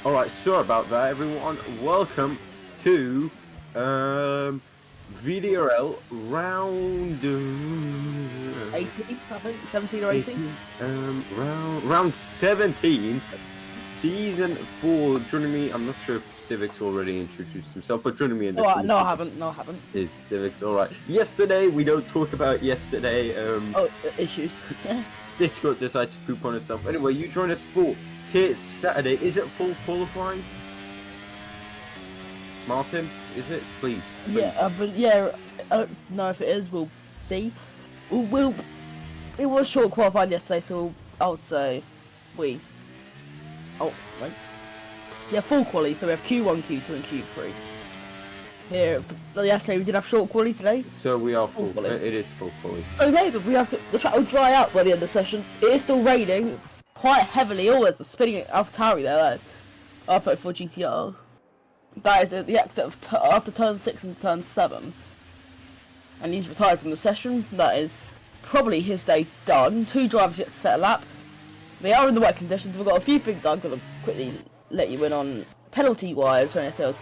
Alright, sorry about that, everyone. Welcome to VDRL round 18, I think, 17 or 18. round 17, season 4. Joining me, I'm not sure if Civic's already introduced himself, but joining me in the Oh, no, I haven't. is Civic's. Alright, yesterday, we don't talk about yesterday. Issues. Discord decided to poop on itself. Anyway, you join us for Saturday. Is it full qualifying? Martin, is it? Please. Yeah, but yeah, I don't know if it is. We'll see. It was short qualified yesterday, so I would say we. Oh, wait. Yeah, full quali. So we have Q1, Q2, and Q3. Here, yesterday we did have short quali today. So we are full. Quali. It is full quali. So maybe we have to. The track will dry out by the end of the session. It is still raining quite heavily. Always spinning AlphaTauri there. R34 GTR. That is at the exit of after turn 6 and turn 7. And he's retired from the session. That is probably his day done. 2 drivers yet to set a lap. They are in the wet conditions. We've got a few things I'm going to quickly let you in on penalty-wise. We have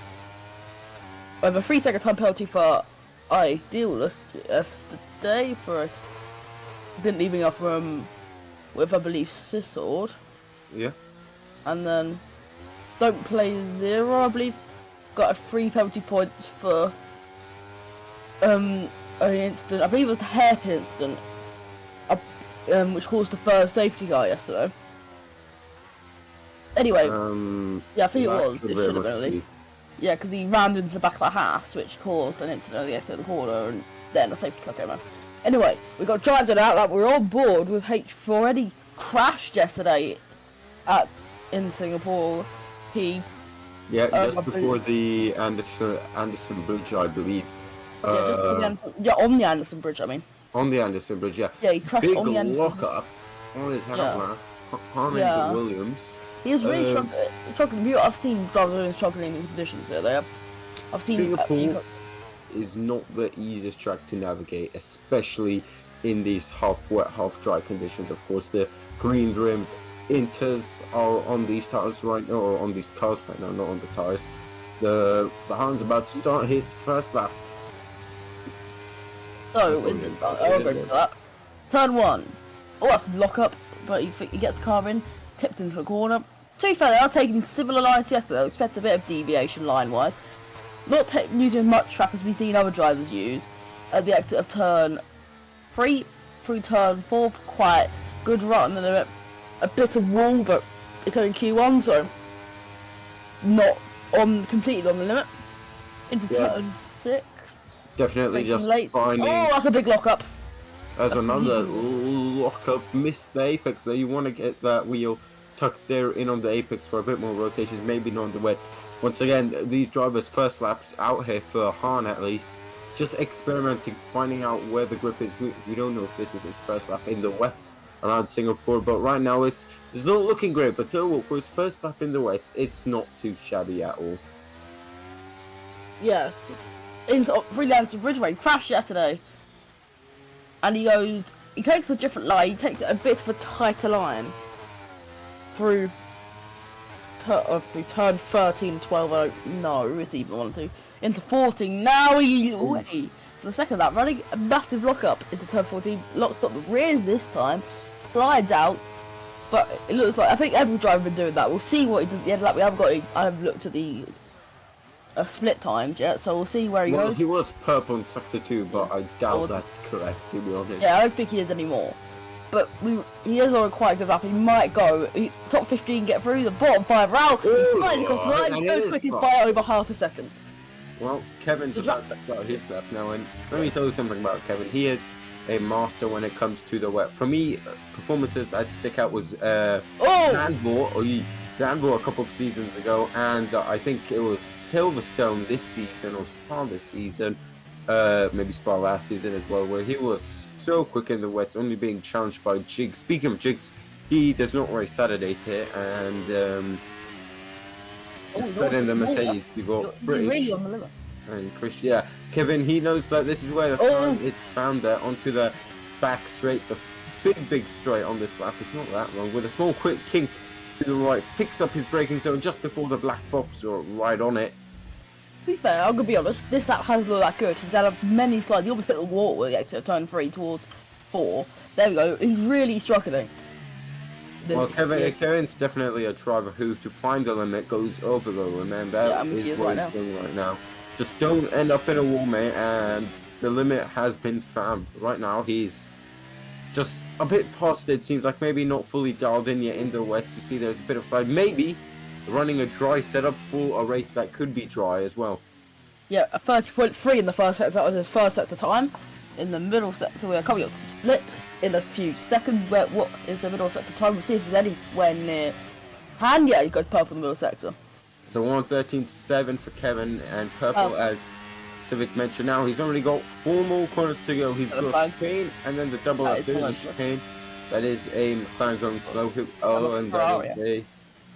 a 3-second time penalty for Idealist yesterday for didn't leaving off with, I believe, Sisord. Yeah. And then don't play 0, I believe. Got a 3 penalty points for an incident. I believe it was the hairpin incident, which caused the first safety car yesterday. Anyway, yeah, I think it was. It should have been at least. Yeah, because he rammed into the back of the house, which caused an incident at the exit of the corner, and then a safety car came out. Anyway, we got drives on out. Like we're on board with H4 already crashed yesterday in Singapore. Yeah, just before the Anderson Bridge, I believe. On the Anderson Bridge, I mean. On the Anderson Bridge, yeah. Yeah, he crashed Big on the Anderson Big lock-up on his handler, harming Williams. He was really struggling. I've seen drivers struggling in conditions there. I've seen Singapore is not the easiest track to navigate, especially in these half wet, half dry conditions. Of course, the green rim Inters are on these tires right now, or on these cars right now, not on the tires. The Bahan's about to start his first lap. So, I'll go for that. Turn 1. Oh, that's a lock up, but he gets the car in, tipped into the corner. To be fair, they are taking similar lines to yesterday. I expect a bit of deviation line-wise. Not using much track as we've seen other drivers use. At the exit of turn 3 through turn 4, quite good run, and a bit of wall, but it's only Q1, so not completely on the limit. Into turn 6. Definitely just finding. Oh, that's a big lock-up. There's another lock-up. Missed the apex there. You want to get that wheel tucked there in on the apex for a bit more rotations, maybe not on the wet. Once again, these drivers' first laps out here for Han at least, just experimenting, finding out where the grip is. We don't know if this is his first lap in the wets around Singapore, but right now it's not looking great. But tell you what, for his first lap in the wets, it's not too shabby at all. Yes, into Freelancer Bridgeway, he crashed yesterday, and he takes a different line. He takes a bit of a tighter line through turn 13, 12. I don't know it's even 1 or 2 into 14. Now for the second lap, running a massive lock up into turn 14. Locks up the rears this time. Slides out, but it looks like I think every driver been doing that. We'll see what he does at the end of the lap. We haven't got I haven't looked at the split times yet, so we'll see where he goes. He was purple in sector 2, but I doubt that's correct, to be honest. Yeah, I don't think he is anymore. But he is on a quite good lap. He might go top 15, get through the bottom 5 round. He slides across the line. He goes quickest by over half a second. Well, Kevin's about to start his lap now, and let me tell you something about Kevin. He is a master when it comes to the wet. For me, performances that stick out was Zandvoort a couple of seasons ago, and I think it was Silverstone this season, or Spa this season, maybe Spa last season as well, where he was so quick in the wets, only being challenged by Jigs. Speaking of Jigs, he does not race Saturday here, and it's better in the Mercedes. We got Frisch and Chris. Yeah, Kevin, he knows that this is where it's found there onto the back straight, the big straight on this lap. It's not that long, with a small quick kink to the right, picks up his braking zone just before the black box or right on it. To be fair, I'm gonna be honest, this lap hasn't looked that good. He's had many slides. He almost hit the wall with the exit of turn 3 towards 4. There we go. He's really struggling. Well, Kevin's definitely a driver who, to find the limit, goes over the limit, and that is what he's doing right now. Just don't end up in a wall, mate, and the limit has been found. Right now, he's just a bit past it. Seems like maybe not fully dialed in yet in the west. You see there's a bit of slide. Maybe running a dry setup for a race that could be dry as well. Yeah, a 30.3 in the first sector. That was his first sector time. In the middle sector, we're coming up to the split in a few seconds. Where what is the middle sector time? We'll see if there's anywhere near hand. Yeah, he goes purple in the middle sector. So 1:13.7 for Kevin, and purple, as Civic mentioned. Now he's already got 4 more corners to go. He's got chicane and then the double up the chicane. That is a McLaren going slow. Oh, and that is a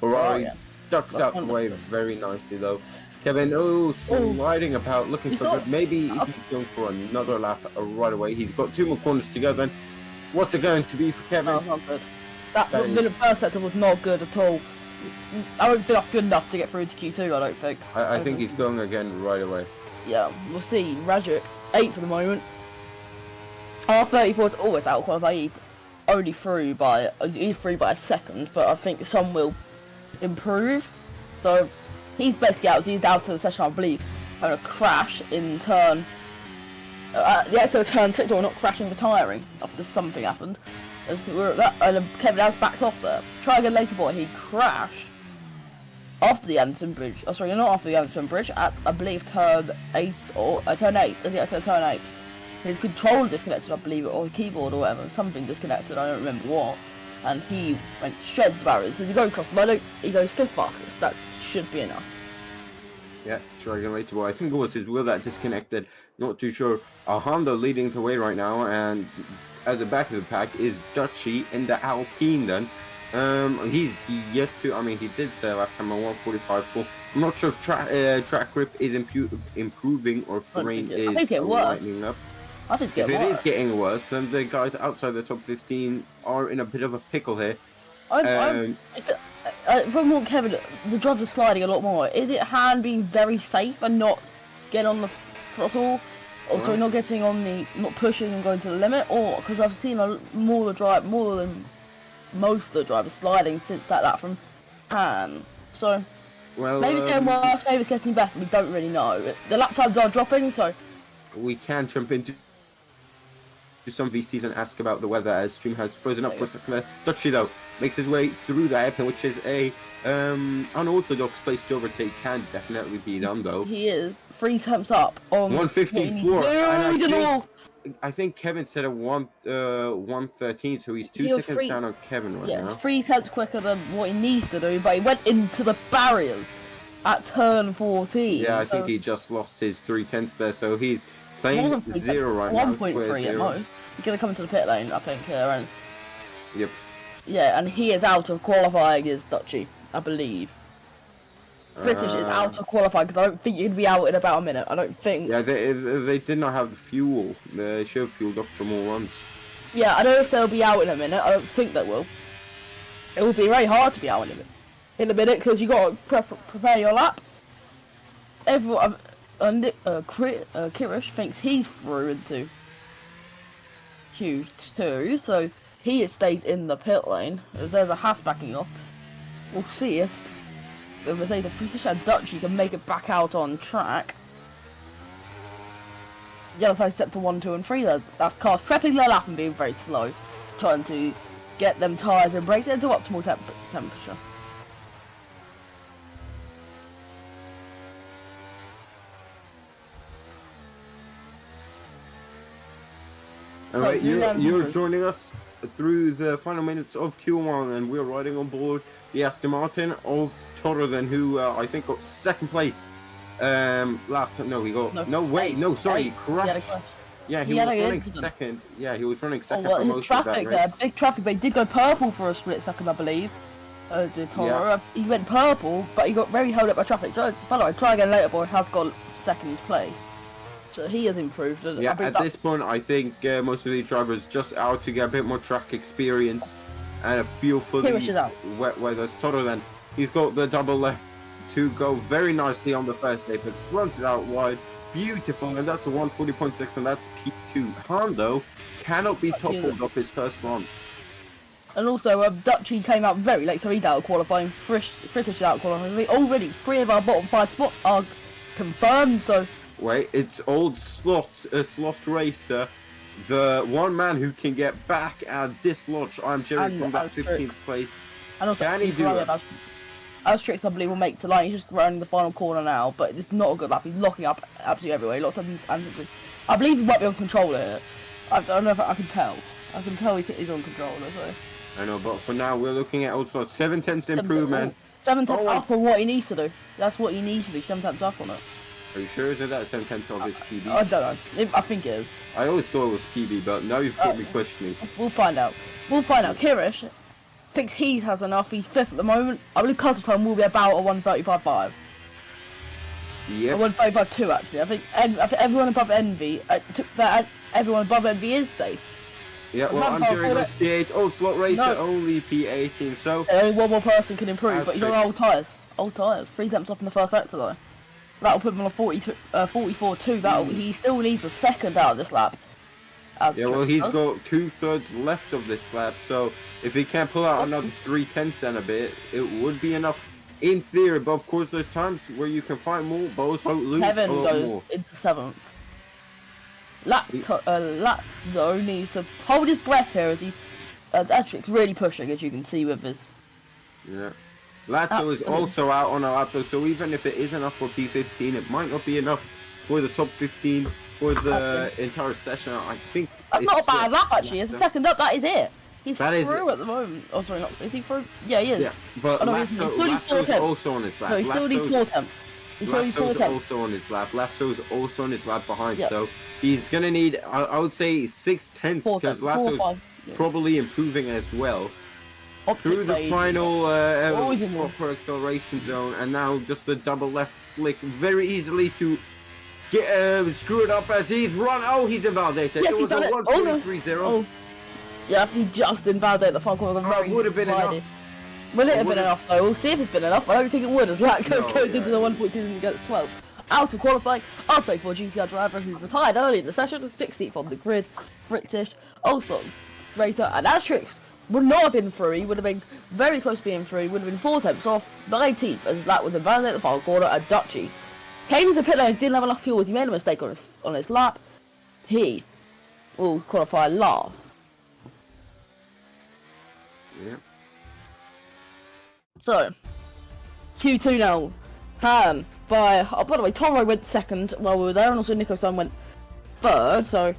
Ferrari. Ducks out the way very nicely though. Kevin, sliding about, looking for good. Maybe he's going for another lap right away. He's got 2 more corners to go then. What's it going to be for Kevin? No, not good. That first sector was not good at all. I don't think that's good enough to get through to Q2, I don't think. I think he's going again right away. Yeah, we'll see. Rajic, 8 for the moment. R34 is always out qualified. He's only through by a second, but I think some will improve. So he's basically out. He's out of the session, I believe, having a crash in turn. So turn 6, or not crashing, retiring after something happened. Kevin has backed off there. Try again later, boy. He crashed after the Anderson Bridge. Oh, sorry, not after the Anderson Bridge. At I believe turn 8 or turn 8. I think turn 8. His controller disconnected, I believe, or keyboard or whatever. Something disconnected. I don't remember what. And he went straight to the barriers. As he goes across the line, he goes 5th fastest. That should be enough. Yeah, Dragon later. Well, I think it was his wheel that disconnected. Not too sure. Honda leading the way right now, and at the back of the pack is Dutchy in the Alpine then. He's yet to, I mean, he did say lap time on 1:45.4. I'm not sure if track grip is improving or if the rain is lightening up. I think if it is getting worse, then the guys outside the top 15 are in a bit of a pickle here. From what Kevin, the drivers are sliding a lot more. Is it Han being very safe and not getting on the throttle? Or sorry, not getting on not pushing and going to the limit? Or, because I've seen more than most of the drivers sliding since that lap from Han. So, maybe it's getting worse, maybe it's getting better, we don't really know. The lap times are dropping, so... We can jump into some VCs and ask about the weather as stream has frozen up for a second. Dutchy though makes his way through the hairpin, which is a unorthodox place to overtake. Can definitely be done though. He is 3 temps up on 1:15.4. I think Kevin said a 1:13, so he's 2 seconds down on Kevin right now. 3 temps quicker than what he needs to do, but he went into the barriers at turn 14. Yeah, I think he just lost his 3/10 there, so he's playing 0 right now. 1.3 at most. He's going to come into the pit lane, I think, here. And yep. Yeah, and he is out of qualifying as Dutchy, I believe. British is out of qualifying because I don't think you'd be out in about a minute. I don't think. Yeah, they did not have the fuel. They should have fueled up for more runs. Yeah, I don't know if they'll be out in a minute. I don't think they will. It will be very hard to be out in a minute because you got to prepare your lap. Everyone, Kirish thinks he's through into Q2, so he stays in the pit lane. There's a Haas backing off. We'll see if the British and Dutchy can make it back out on track. Yellow flag step to 1, 2, and 3. That's cars prepping their lap and being very slow, trying to get them tyres and brakes into optimal temperature. Alright, you're joining us through the final minutes of Q1, and we're riding on board the Aston Martin of Torren, who I think got 2nd place last time. No, he got he crashed. Yeah, he was running 2nd. Yeah, he was running 2nd for most of that race. Big traffic, but he did go purple for a split second, I believe. The Torren. He went purple, but he got very held up by traffic. By the way, try again later, boy has got 2nd place. So he has improved. Yeah, at this point, I think most of these drivers just out to get a bit more track experience and a feel for Kirish these is out. wet weathers. Toto then, he's got the double left to go very nicely on the first apex, runs it out wide, beautiful, and that's a 140.6, and that's P2. Han, though, cannot be toppled off his first run. And also, Dutchy came out very late, so he's out of qualifying. Frittich is out of qualifying. Already, 3 of our bottom 5 spots are confirmed, so... Wait, it's old slot racer, the one man who can get back at this lodge. I'm cheering from that 15th place. And also, can he do it? Astrix, I believe, will make the line. He's just running the final corner now, but it's not a good lap. He's locking up absolutely everywhere. He locked up, I believe he might be on controller here. I don't know if I can tell. I can tell he's on controller, so... I know, but for now, we're looking at also 7/10 improvement. 7/10 up on what he needs to do. That's what he needs to do, 7/10 up on it. Are you sure? Is it that 7/10 of his PB? I don't know. I think it is. I always thought it was PB, but now you've got me questioning. We'll find out. Kirish thinks he has enough. He's 5th at the moment. I believe cut-off time will be about a 1:35.5. Yep. A 1:35.2 actually. I think everyone above Envy, everyone above Envy is safe. Yeah, well, I'm doing this P8. Old slot racer, only P18, so... Only one more person can improve, but he's on old tyres. 3 temps up in the first sector though. That'll put him on a 44.2. He still needs a second out of this lap. Yeah, well, he's got 2/3 left of this lap, so if he can pull out another 3/10 and a bit, it would be enough in theory. But of course, there's times where you can find more, but also lose Kevin a lot goes more. into 7th. Lazzo needs to hold his breath here as he... Atrix really pushing, as you can see with his... Yeah. Lazzo is also out on a lap though, so even if it is enough for P15, it might not be enough for the top 15 for the entire session. I think that's not a bad lap actually. It's a second up. That is it. He's through at the moment. Oh, sorry, not. Is he through? Yeah, he is. Yeah, but Lazzo is also on his lap. No, he still needs 4 temps. He's also on his lap. Lazzo's also on his lap behind, so he's gonna need, I would say, 6/10 because Lazzo's probably improving as well. Through the final proper acceleration zone, and now just the double left flick very easily to get screw it up as he's run. Oh, he's invalidated. Yes, it was a 1.30. Oh. Yeah, if he just invalidated the final corner, it would have been enough. Will it have been enough though? We'll see if it's been enough. I don't think it would, as Lactose goes into the 1.2 and gets 12. Out of qualifying, after for GTR driver who retired early in the session, 16th on the grid, British, Olson, Racer, and Astrix would not have been through. He would have been very close to being through. Would have been 4 temps off, 19th, as that was invalidated the final corner, and Dutchy came into pit lane, didn't have enough fuel, as he made a mistake on his lap. He will qualify last. Yeah. So, Q2 now, Han by, oh, by the way, Toro went 2nd while we were there, and also Nico-san went 3rd, so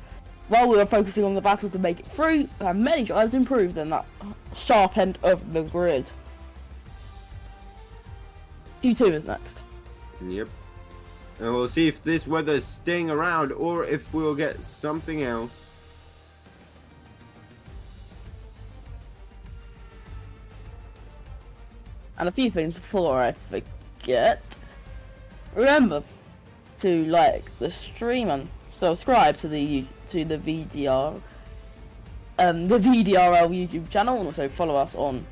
while we were focusing on the battle to make it through, many drivers improved in that sharp end of the grid. Q2 is next. Yep. And we'll see if this weather is staying around, or if we'll get something else. And a few things before I forget. Remember to like the stream and subscribe to the VDRL YouTube channel, and also follow us on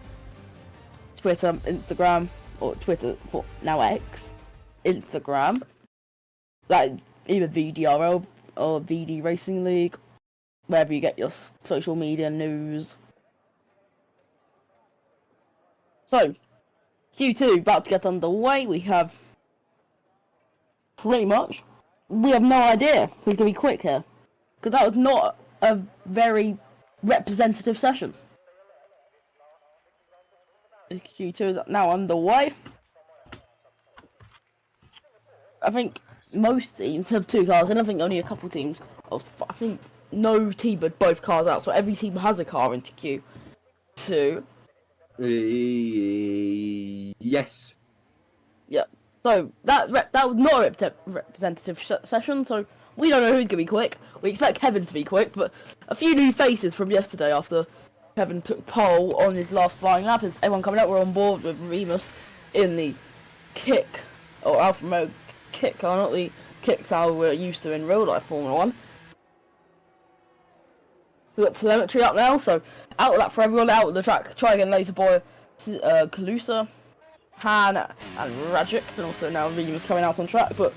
Twitter, Instagram, or Twitter for now X, Instagram, like either VDRL or VD Racing League, wherever you get your social media news. So, Q2 about to get underway. We have pretty much, we have no idea who's going to be quick here, because that was not a very representative session. Q2 is now underway. I think most teams have 2 cars, and I think only a couple teams, I think no team had both cars out, so every team has a car into Q2. Yes. Yeah. So that was not a representative session. So we don't know who's gonna be quick. We expect Kevin to be quick, but a few new faces from yesterday after Kevin took pole on his last flying lap. As everyone coming out, we're on board with Remus in the kick or Alfa Romeo kick car, not the kicks how we're used to in real life Formula 1. We've got telemetry up now, so Out lap for everyone out of the track. Try again later, boy. Kalusa, Han, and Rajic, and also now Remus coming out on track. But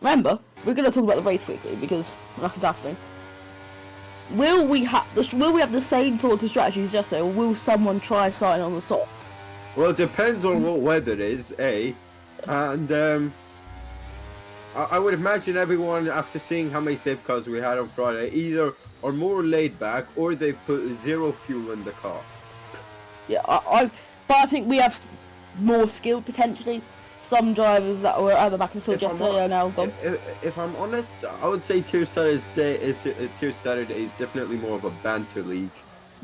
remember, we're going to talk about the race quickly because nothing's happening. Will we have the same sort of strategy as yesterday, or will someone try starting on the top? Well, it depends on what weather it is, and I would imagine everyone, after seeing how many safe cars we had on Friday, either are more laid back or they've put zero fuel in the car. Yeah, but I think we have more skill potentially. Some drivers that were at the back of the field yesterday are now gone. If I'm honest, I would say Tier Saturday is definitely more of a banter league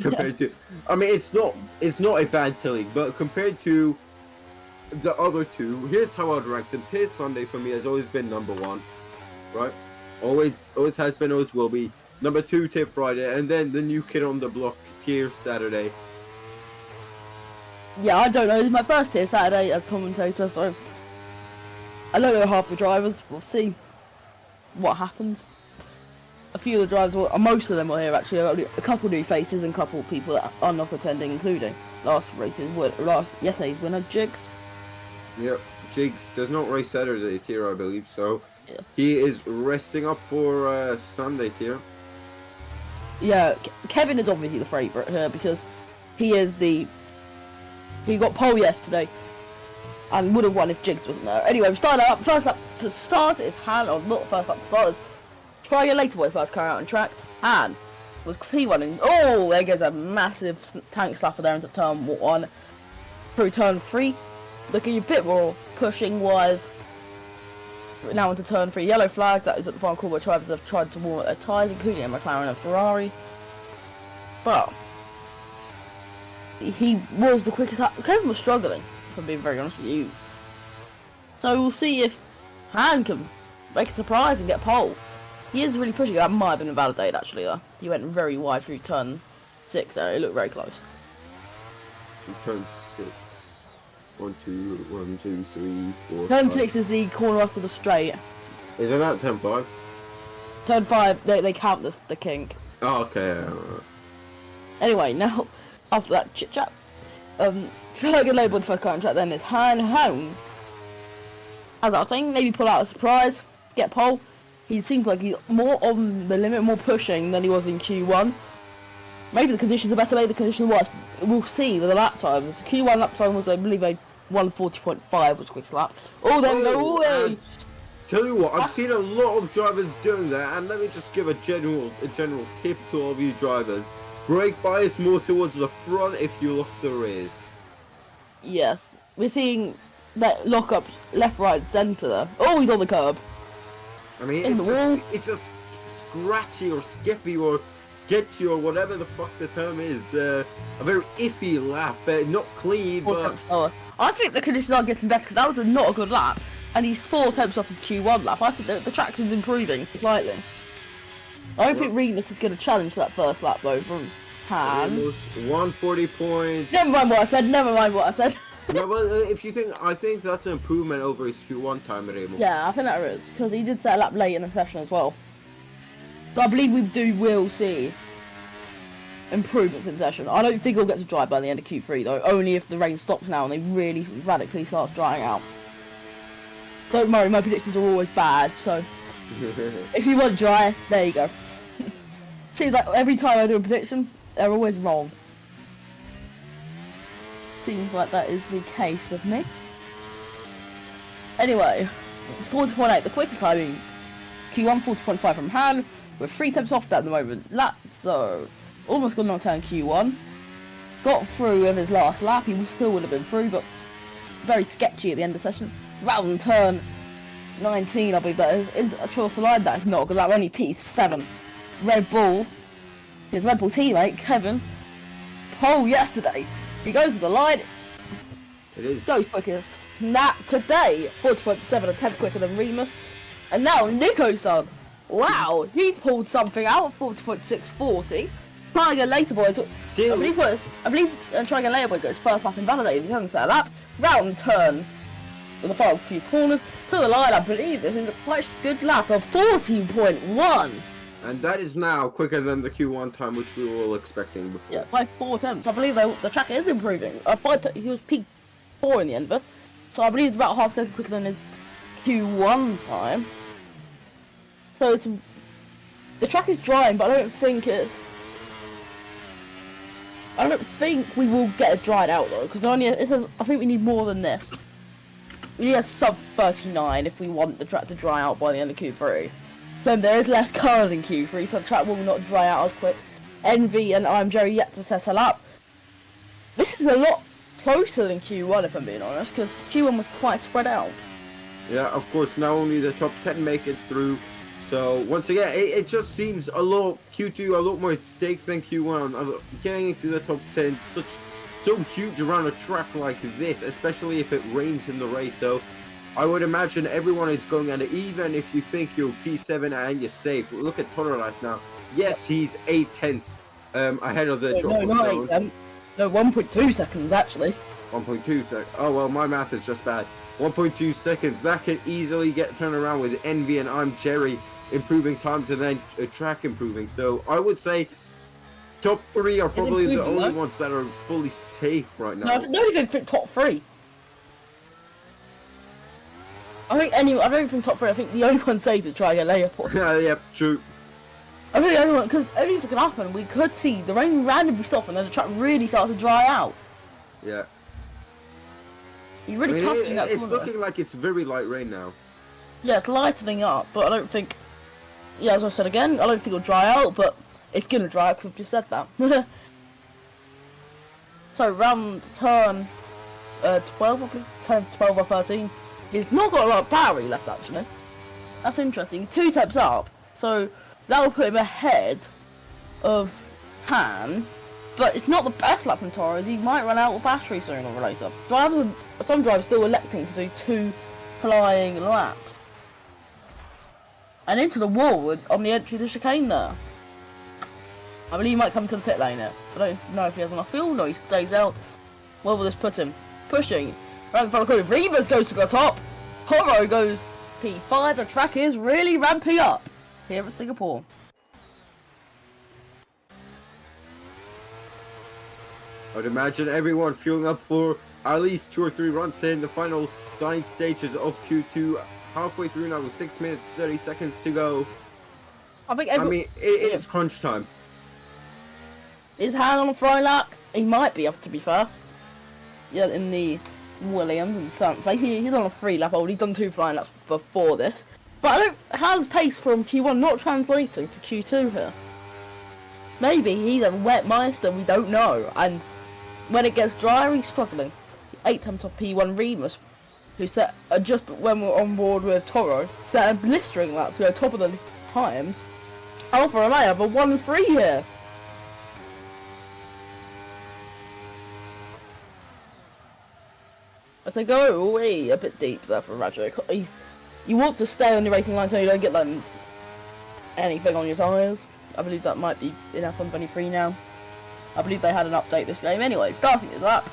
compared to. I mean, it's not a banter league, but compared to the other two, here's how I'd rank them. Tier Sunday for me has always been number one, right? Always has been, always will be. Number two, Tier Friday, and then the new kid on the block, Tier Saturday. Yeah, I don't know. It's my first Tier Saturday as commentator, so I don't know half the drivers. We'll see what happens. A few of the drivers, most of them are here actually. A couple new faces and a couple of people that are not attending, including yesterday's winner, Jigs. Yep, Jigs does not race Saturday tier, I believe, so yeah. He is resting up for Sunday tier. Yeah, Kevin is obviously the favourite here because he got pole yesterday and would have won if Jigs wasn't there. Anyway, we started up. First lap to start is Han, or not first lap to start, is try again later boy first car out on track. Han was P1 and oh, there goes a massive tank slapper there into turn 1 through turn 3. Looking a bit more pushing wise. Now into turn 3, yellow flag. That is at the final call where drivers have tried to warm up their tyres, including a McLaren and Ferrari. But he was the quickest. Kevin was struggling, if I'm being very honest with you. So we'll see if Han can make a surprise and get pole. He is really pushing. That might have been invalidated actually though. He went very wide through turn 6 there. It looked very close. Turn 6. 1, 2, 3, 4. Turn 6 is the corner after the straight. Isn't that turn 5? Turn 5, they count the kink. Oh, okay. Anyway, now after that chit chat, Fergie labelled the first car on track. Then it's Han Home. As I was saying, maybe pull out a surprise, get pole. He seems like he's more on the limit, more pushing than he was in Q1. Maybe the conditions are better, maybe the conditions are worse. We'll see with the lap times. Q1 lap time was, I believe, a 1:40.5 was quick lap. Oh, there we go. Oh, tell you what, I've seen a lot of drivers doing that, and let me just give a general tip to all of you drivers: brake bias more towards the front if you lock the rears. Yes, we're seeing that lock up left, right, centre there. Oh, he's on the curb. I mean, it's just scratchy or skiffy or sketchy or whatever the fuck the term is. A very iffy lap, not clean. But I think the conditions are getting better because that was not a good lap, and he's 4 attempts off his Q1 lap. I think the traction's improving slightly. I don't think Remus is going to challenge that first lap though from Han. 140 points. Never mind what I said. No, but if you think, I think that's an improvement over his Q1 time, Remus. Yeah, I think that is because he did set a lap late in the session as well. So I believe we will see improvements in session. I don't think he'll get to dry by the end of Q3 though, only if the rain stops now and they really radically starts drying out. Don't worry, my predictions are always bad, so if you want dry, there you go. Seems like every time I do a prediction, they're always wrong. Seems like that is the case with me. Anyway, 40.8, the quickest timing. Q1 40.5 from Han. We're 3 attempts off that at the moment. Lap, so almost got knocked out in Q1. Got through with his last lap. He still would have been through, but very sketchy at the end of the session. Round turn 19, I believe that is. Into a choice line that is not because that only P7. Red Bull, his Red Bull teammate Kevin, pole yesterday. He goes to the line. It is. Goes quickest. Today, 40.7 attempts quicker than Remus. And now Nico-san. Wow, he pulled something out. 40.640. Trying again later, boys. I believe trying again later, boys. Got his first lap invalidated. He hasn't set a lap. Round turn. In the final few corners to the line. I believe this is a quite good lap of 14.1. And that is now quicker than the Q1 time, which we were all expecting before. Yeah, by 4 attempts. I believe the track is improving. He was P4 in the end, but so I believe it's about half a second quicker than his Q1 time. So it's the track is drying, but I don't think we will get it dried out though, because it says I think we need more than this. We need a sub 39 if we want the track to dry out by the end of Q3. Then there is less cars in Q3, so the track will not dry out as quick. Envy and I'm Jerry yet to settle up. This is a lot closer than Q1 if I'm being honest, because Q1 was quite spread out. Yeah, of course, now only the top 10 make it through. So once again, it just seems Q2 a lot more at stake than Q1. Getting into the top 10, so huge around a track like this, especially if it rains in the race. So I would imagine everyone is going at it, even if you think you're P7 and you're safe. Look at Tonorlat now. Yes, he's 8 tenths ahead of the drop. No, 8 tenths. No, 1.2 seconds actually. 1.2 seconds. Oh well, my math is just bad. 1.2 seconds. That could easily get turned around with Envy and I'm Jerry improving times and then track improving. So I would say top 3 are probably the only ones that are fully safe right now. No, I don't even think top 3. I don't think top 3. I think the only one safe is trying to get layup. Yeah, yep, true. I think the only one, because anything can happen. We could see the rain randomly stop and then the track really starts to dry out. Yeah. You really can't. It's looking like it's very light rain now. Yeah, it's lightening up, but I don't think. Yeah, as I said again, I don't think it'll dry out, but it's gonna dry out because we've just said that. So round turn 12 or 13. He's not got a lot of battery left actually. That's interesting. 2 steps up, so that will put him ahead of Han. But it's not the best lap from Torres. He might run out of battery sooner or later. Some drivers still electing to do 2 flying laps. And into the wall on the entry to the chicane there. I believe he might come to the pit lane there. I don't know if he has enough fuel. No, he stays out. Where will this put him? Pushing. Right in front of Rebus goes to the top. Horo goes P5. The track is really ramping up here at Singapore. I'd imagine everyone fueling up for at least 2 or 3 runs in the final dying stages of Q2. Halfway through now with 6 minutes 30 seconds to go. I mean, it is crunch time. Is Han on a fly lap? He might be, to be fair. Yeah, in the Williams in 7th place. He's on a 3 lap hold. He's done 2 flying laps before this. But Han's pace from Q1 not translating to Q2 here. Maybe he's a wet meister, we don't know. And when it gets drier, he's struggling. 8 times off P1 Remus, who set just when we're on board with Toro, set a blistering lap to go top of the times. Alfa Romeo have a 1-3 here. As they go away a bit deep there for Rajic. You want to stay on your racing line so you don't get anything on your tyres. I believe that might be in F123 now. I believe they had an update this game. Anyway, starting his lap.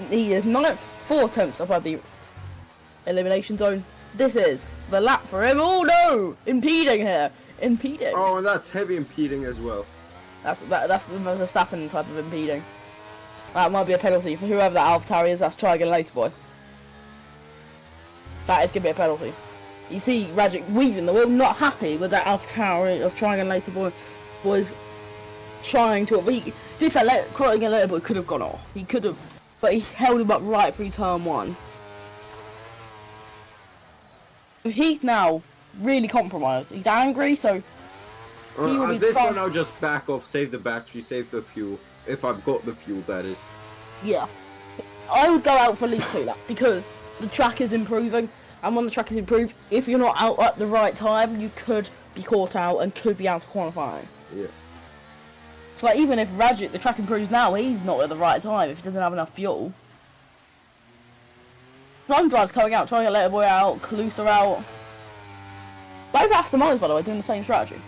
He is 4 attempts above the elimination zone. This is the lap for him. Oh no! Impeding here. Impeding. Oh, and that's heavy impeding as well. That's the Verstappen type of impeding. That might be a penalty for whoever that AlphaTauri is. That's trying again later, boy. That is going to be a penalty. You see Rajic weaving the wheel, not happy with that AlphaTauri of trying again later, boy. Was trying to... To be fair, trying again later, boy could have gone off. He could have... But he held him up right through turn 1. He's now really compromised. He's angry, so... This one I'll just back off, save the battery, save the fuel. If I've got the fuel, that is. Yeah. I would go out for at least 2 laps, because the track is improving, and when the track is improved, if you're not out at the right time, you could be caught out and could be out of qualifying. Yeah. So like, even if Rajic, the track improves now, he's not at the right time if he doesn't have enough fuel. Some drivers coming out, trying to let a boy out, Kalusa out. Both Aston Martins, by the way, doing the same strategy.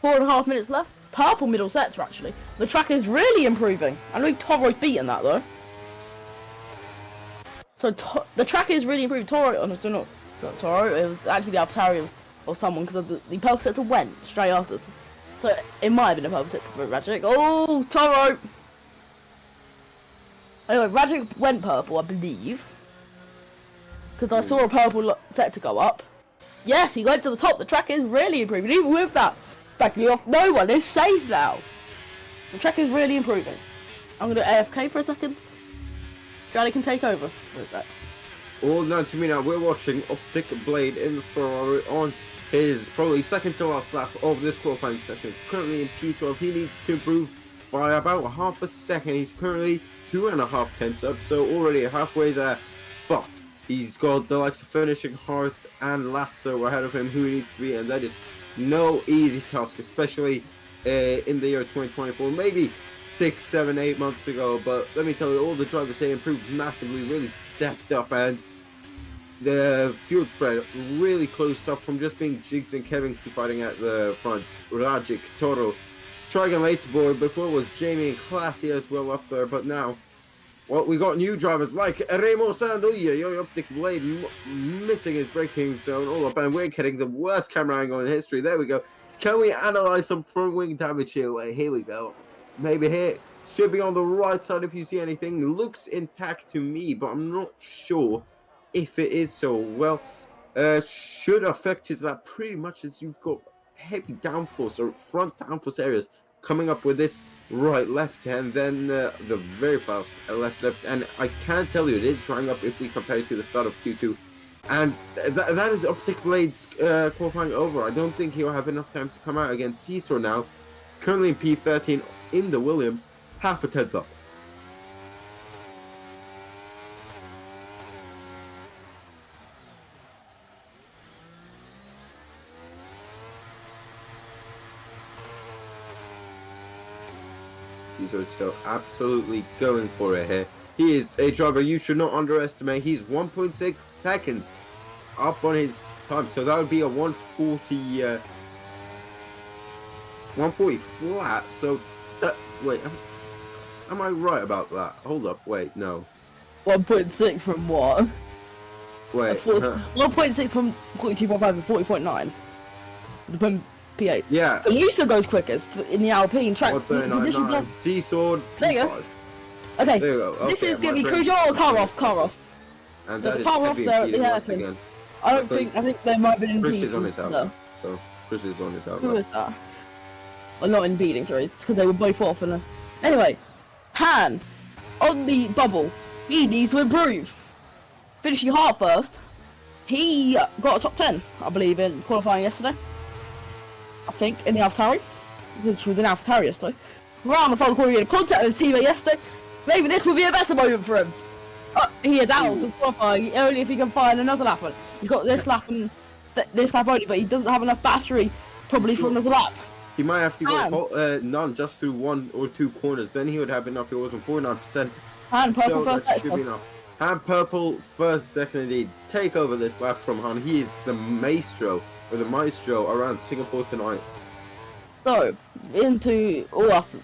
4.5 minutes left. Purple middle sector, actually. The track is really improving. I know Toro's beaten that, though. So, the track is really improving. Toro, oh, no, got Toro. It was actually the AlphaTauri or someone because the purple sector went straight after. So it might have been a purple sector for Rajic. Oh, Toro! Anyway, Rajic went purple, I believe. Because I saw a purple sector go up. Yes, he went to the top. The track is really improving. Even with that backing off, no one is safe now. The track is really improving. I'm going to AFK for a second. Johnny can take over. What is that? All known to me now, we're watching Optic Blade in the Ferrari on his probably second to last lap of this qualifying session. Currently in P12, he needs to improve by about half a second. He's currently 2.5 tenths up, so already halfway there. But he's got the likes of Finishing Heart and Lazzo ahead of him who he needs to be, and that is no easy task, especially in the year 2024. Maybe 6, 7, 8 months ago, but let me tell you, all the drivers, they improved massively, really stepped up, and the fuel spread really closed up from just being Jigs and Kevin fighting at the front. Rajic, Toro, Trigon Laterboy, before it was Jamie and Classy as well up there, but now, well, we got new drivers like Remo Sandoya, your Optic Blade missing his braking zone all up, and we're getting the worst camera angle in history. There we go. Can we analyze some front wing damage here? Wait, here we go. Maybe here. Should be on the right side if you see anything. Looks intact to me, but I'm not sure if it is so. Well, should affect his lap pretty much as you've got heavy downforce or front downforce areas coming up with this right left, and then the very fast left, and I can tell you it is drying up if we compare it to the start of Q2, and that is Optic Blade's qualifying over. I don't think he'll have enough time to come out against Caesar now, currently in P13 in the Williams, half a tenth up. Caesar is still absolutely going for it here. He is a driver you should not underestimate. He's 1.6 seconds up on his time, so that would be a 140 140 flat. So that, wait, am I right about that? Hold up, wait, no. 1.6 from what? Wait, 1.6 from 42.5 to 40.9. From P8. yeah. Lisa goes quickest in the Alpine track. T-Sword. There you go. Okay, there you go. Okay, this is gonna be crucial. Oh, car off. And that is car off there at the hairpin. again. I think they might have been in Chris P. is on his out. No. So Chris is on his out. Who was that? Well, not in beating, sorry, because they were both off. And anyway, Han on the bubble. He needs to improve. Finishing hard first. He got a top 10, I believe, in qualifying yesterday. I think in the AlphaTauri, which was in AlphaTauri yesterday. Around the final corner, he had contact with his teammate yesterday. Maybe this will be a better moment for him. He is out of qualifying only if he can find another lap. He's got this lap and this lap only, but he doesn't have enough battery probably for another lap. He might have to go none just through 1 or 2 corners. Then he would have enough. It wasn't 49%. Han purple so first that should be enough. Han purple first, second indeed. Take over this lap from Han. He is the maestro around Singapore tonight. So into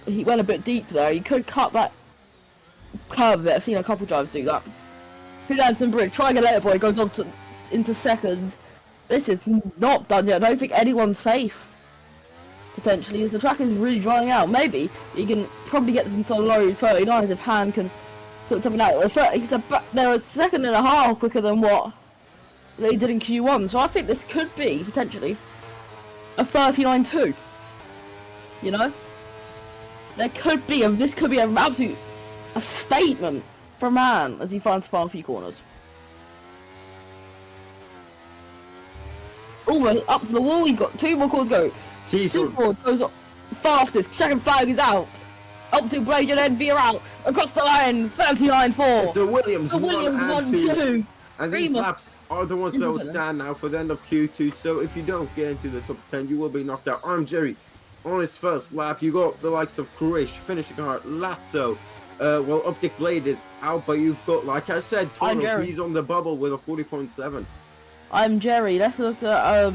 he went a bit deep there. He could cut that curve a bit. I've seen a couple drivers do that. Hudson Bridge, trying a later boy goes on into second. This is not done yet. I don't think anyone's safe. Potentially, as the track is really drying out. Maybe he can probably get into low 39s if Han can put something out. They're a second and a half quicker than what they did in Q1. So I think this could be potentially a 39.2. You know, this could be an absolute statement from Han as he finds the final few corners. Almost up to the wall. He's got 2 more corners to go. Seaford goes up fastest. Second flag is out. Up to Blade and then veer out across the line. 39.4. It's a Williams 1-2. And these laps are the ones that will stand now for the end of Q2. So if you don't get into the top 10, you will be knocked out. I'm Jerry. On his first lap, you got the likes of Kurish, Finishing Heart, Lazzo. Well, Optic Blade is out, but you've got, like I said, Toro, he's on the bubble with a 40.7. I'm Jerry. Let's look at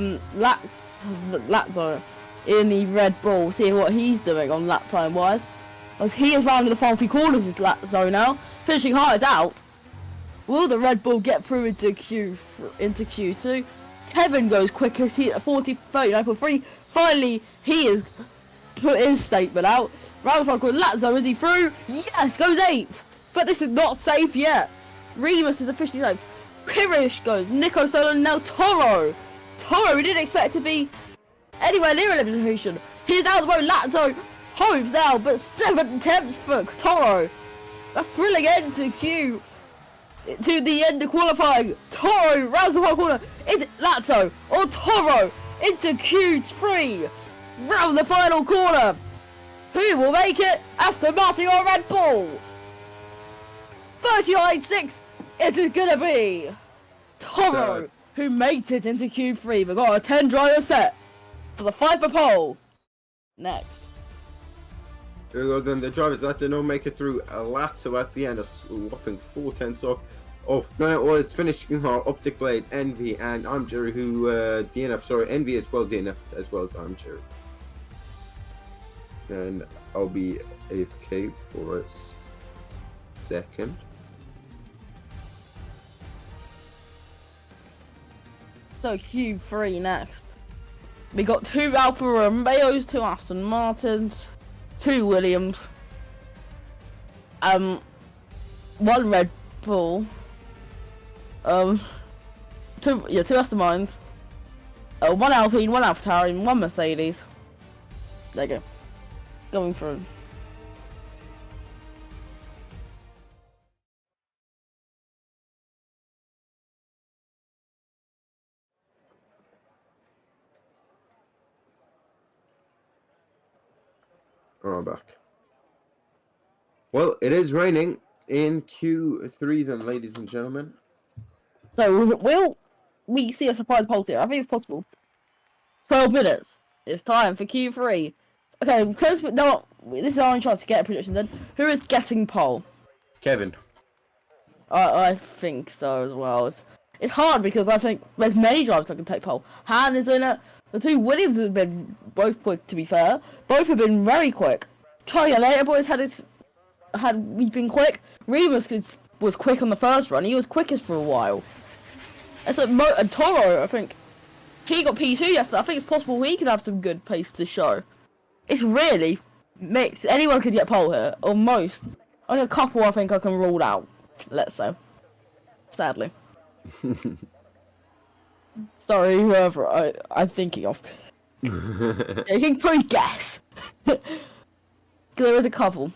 Lazzo in the Red Bull, see what he's doing on lap time wise. As he is rounding the final 3 corners, is Lazzo now. Finishing Heart is out. Will the Red Bull get through into Q2? Kevin goes quickest. He at 39.3. Finally, he has put his statement out. Round of applause. Lazzo, is he through? Yes, goes 8th. But this is not safe yet. Remus is officially safe. Kirish goes. Nico Solo, now Toro. Toro, we didn't expect it to be anywhere near elimination. He's out of the road. Lazzo hopes now, but 7th attempt for Toro. A thrilling end to Q. To the end of qualifying. Toro rounds the corner. Is it Lazzo or Toro into Q3? Round the final corner. Who will make it? Aston Martin or Red Bull? 39.6. It is gonna be Toro who makes it into Q3. We've got a 10 driver set for the fight for pole. Next. There we go, then the drivers that did not make it through a lap, so at the end, a whopping 4 tenths off. Then it was finishing our Optic Blade, Envy, and Armchair, who DNF, sorry, Envy as well, DNF as well as Armchair. And I'll be AFK for a second. So Q3 next. We got 2 Alfa Romeos, 2 Aston Martins, 2 Williams, 1 Red Bull, 2 Aston Martins, 1 Alpine, 1 AlphaTauri, and 1 Mercedes. There you go. Going through. I'm back. Well, it is raining in Q3 then, ladies and gentlemen. So, will we see a surprise pole here? I think it's possible. 12 minutes. It's time for Q3. Okay, because this is our only chance to get a prediction then. Who is getting pole? Kevin. I think so as well. It's hard because I think there's many drivers that can take pole. Han is in it. The 2 Williams have been both quick, to be fair. Both have been very quick. Charlie Later Boys he's been quick. Remus was quick on the first run. He was quickest for a while. And Toro, I think, he got P2 yesterday. I think it's possible he could have some good pace to show. It's really mixed. Anyone could get pole here, or most. Only a couple I think I can rule out. Let's say. Sadly. Sorry, whoever I'm thinking of. You can probably guess. There is a couple.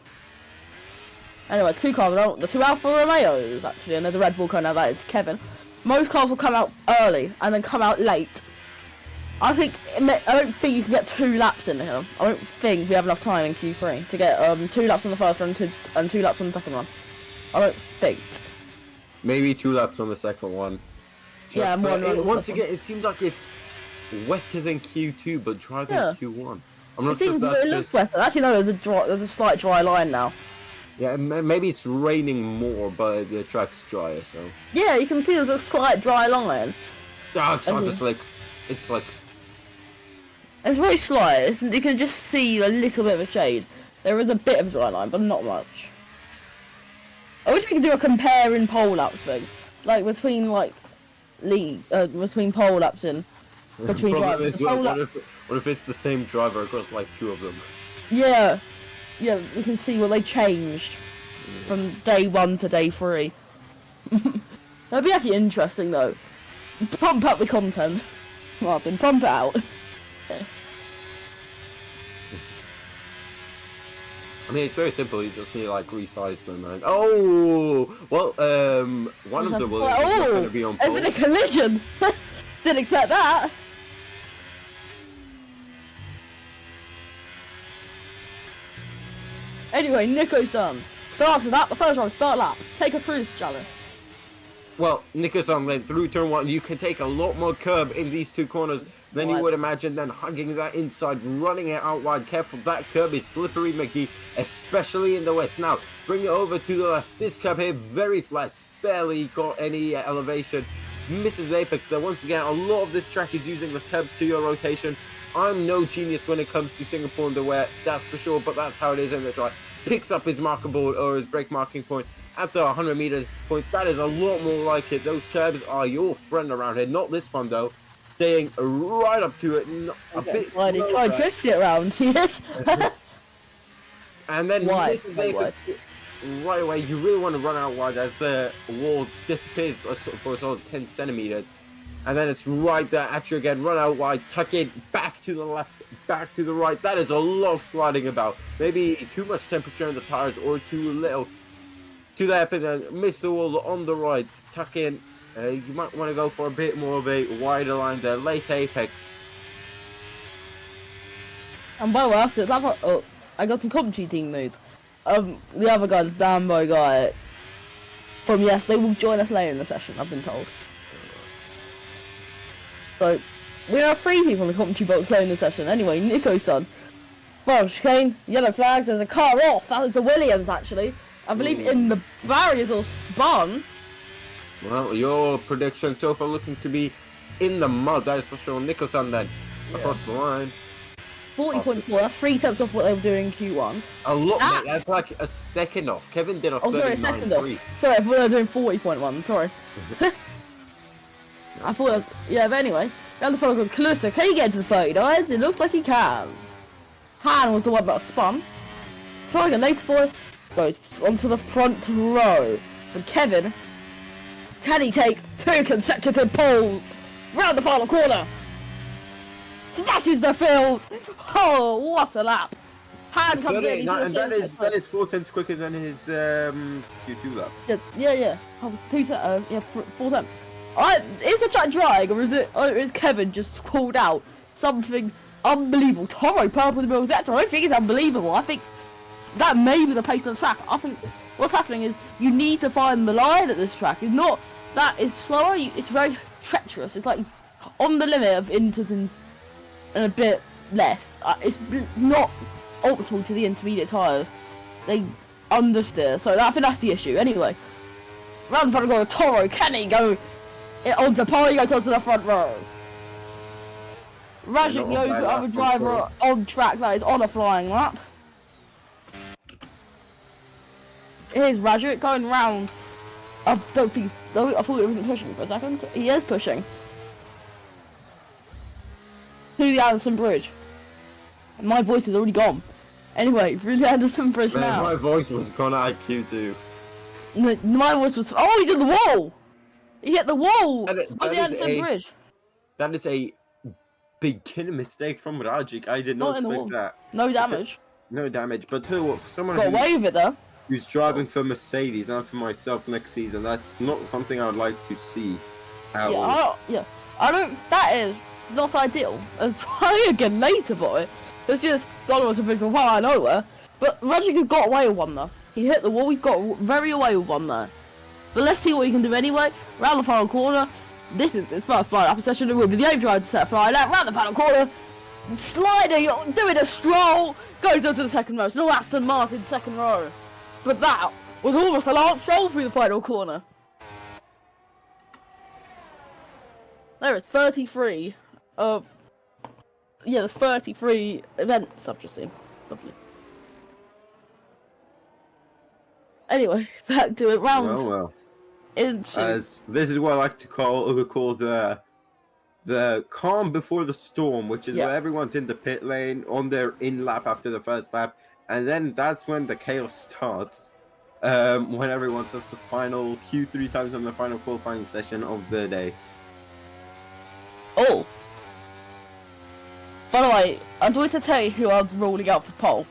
Anyway, 2 cars. The 2 Alfa Romeos, actually, and there's a Red Bull car now. That is Kevin. Most cars will come out early and then come out late. I don't think you can get 2 laps in here. I don't think we have enough time in Q3 to get 2 laps on the first run and 2 laps on the second run. I don't think. Maybe 2 laps on the second one. Yeah, once again, it seems like it's wetter than Q2, but drier than Q1. I'm not sure if that's it looks wetter. Actually, no, there's a slight dry line now. Yeah, maybe it's raining more, but the track's drier, so. Yeah, you can see there's a slight dry line. Ah, it's not just like it's like. It's very slight. You can just see a little bit of a shade. There is a bit of dry line, but not much. I wish we could do a comparing pole laps thing, like between between pole laps and between drivers. What if it's the same driver across like 2 of them? Yeah, we can see what they changed from day 1 to day 3. That'd be actually interesting though. Pump up the content, Martin. Pump it out. I mean, it's very simple. You just need like resize them. And oh, well, one of them will going to be on pole. There's been a collision. Didn't expect that. Anyway, Nico-san starts with that. The first one, start lap. Take a through, challenge. Well, Nico-san led through turn 1. You can take a lot more curb in these 2 corners than you would imagine. Then hugging that inside, running it out wide. Careful, that curb is slippery, McGee, especially in the west. Now, bring it over to the left. This curb here, very flat, barely got any elevation. Misses the apex there. Once again, a lot of this track is using the curbs to your rotation. I'm no genius when it comes to Singapore underwear, that's for sure, but that's how it is in the track. Picks up his markable or his brake marking point, at the 100 meters point. That is a lot more like it. Those curves are your friend around here. Not this one though. Staying right up to it. A bit Why did try drift it around? Yes. And then Wide. right away, you really want to run out wide as the wall disappears for sort of 10 centimeters. And then it's right there at you again. Run out wide, tuck in, back to the left, back to the right. That is a lot of sliding about. Maybe too much temperature in the tires or too little to the up and then miss the wall on the right. Tuck in. You might want to go for a bit more of a wider line there. Late apex. And by the way, I got some commentary team news. The other guy, the Dambo guy from Yes, they will join us later in the session, I've been told. So, we have 3 people in the commentary box later in the session. Anyway, Nico's son. Well, chicane, yellow flags, there's a car off. That was a Williams, actually. I believe in the barriers or spun. Well, your prediction so far looking to be in the mud. That is for sure. Nico's son then across the line. 40.4, that's 3 tenths off what they were doing in Q1. A lot, mate. That's like a second off. Kevin did a 39.3. Sorry, a second off. Sorry, I thought they were doing 40.1, sorry. I thought that was, yeah, but anyway, round the front of Calusa, can he get to the 39s? It looks like he can. Han was the one that spun. Trying again, later boy goes onto the front row. But Kevin, can he take 2 consecutive poles round the final corner? Smashes the field! Oh, what a lap! Han comes in, and that is 4 tenths quicker than his Q2 lap. Yeah. 4 tenths. Is the track drying, or is Kevin just called out something unbelievable? Toro purple in the middle sector. I don't think it's unbelievable. I think that may be the pace of the track. I think what's happening is you need to find the line at this track. It's not that it's slower. It's very treacherous. It's like on the limit of inters and a bit less. It's not optimal to the intermediate tyres. They understeer. So I think that's the issue. Anyway, round the front row, Toro, can he go onto pole? He goes onto the front row. Rajik, the other driver on track that is on a flying lap. Here's Rajik going round. I thought he wasn't pushing for a second. He is pushing. To the Anderson Bridge. My voice is already gone. Anyway, through the Anderson Bridge now. My voice was gone at Q2. My voice was. Oh, he did the wall! He hit the wall on the Anderson Bridge. That is a beginner mistake from Rajik. I did not expect that. No damage. No damage, but tell you what, for someone got away with it though. Who's driving for Mercedes and for myself next season, that's not something I would like to see. I don't. That is not ideal. I'll try again later, boy. It's just gone was a visual out of nowhere. But Rajik got away with one though. He hit the wall. He got very away with one there. But let's see what he can do anyway. Round the final corner. This is his first fly up a session. It will be the aim drive to set a fly lap. Round the final corner. Sliding, doing a stroll. Goes into the second row. It's no Aston Martin second row. But that was almost a Lance Stroll through the final corner. There is 33 of... Yeah, there's 33 events I've just seen. Lovely. Anyway, back to it. Round... Well. As this is what I like to call the calm before the storm, which is where everyone's in the pit lane on their in lap after the first lap, and then that's when the chaos starts. When everyone does the final Q3 times on the final qualifying session of the day. Oh. By the way, I'm going to tell you who I was ruling out for pole.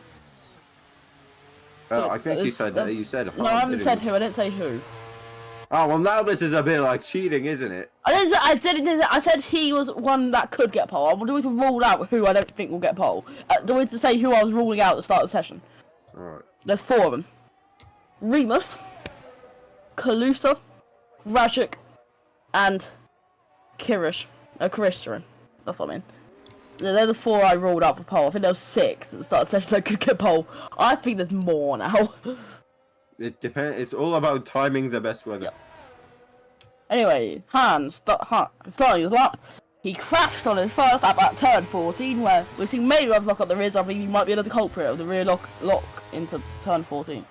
I think you said that. You said no, I haven't said who. I didn't say who. Oh well, now this is a bit like cheating, isn't it? I didn't. I said he was one that could get pole. I'm going to rule out who I don't think will get pole. Do we to say who I was ruling out at the start of the session? All right. There's 4 of them: Remus, Kalusa, Rajik, and Christian. That's what I mean. They're the 4 I ruled out for pole. I think there was 6 at the start of the session that could get pole. I think there's more now. It depends. It's all about timing the best weather. Yep. Anyway, starting his lap, he crashed on his first lap at turn 14, where we've seen maybe I've locked up the rear. I believe he might be another culprit of the rear lock into turn 14.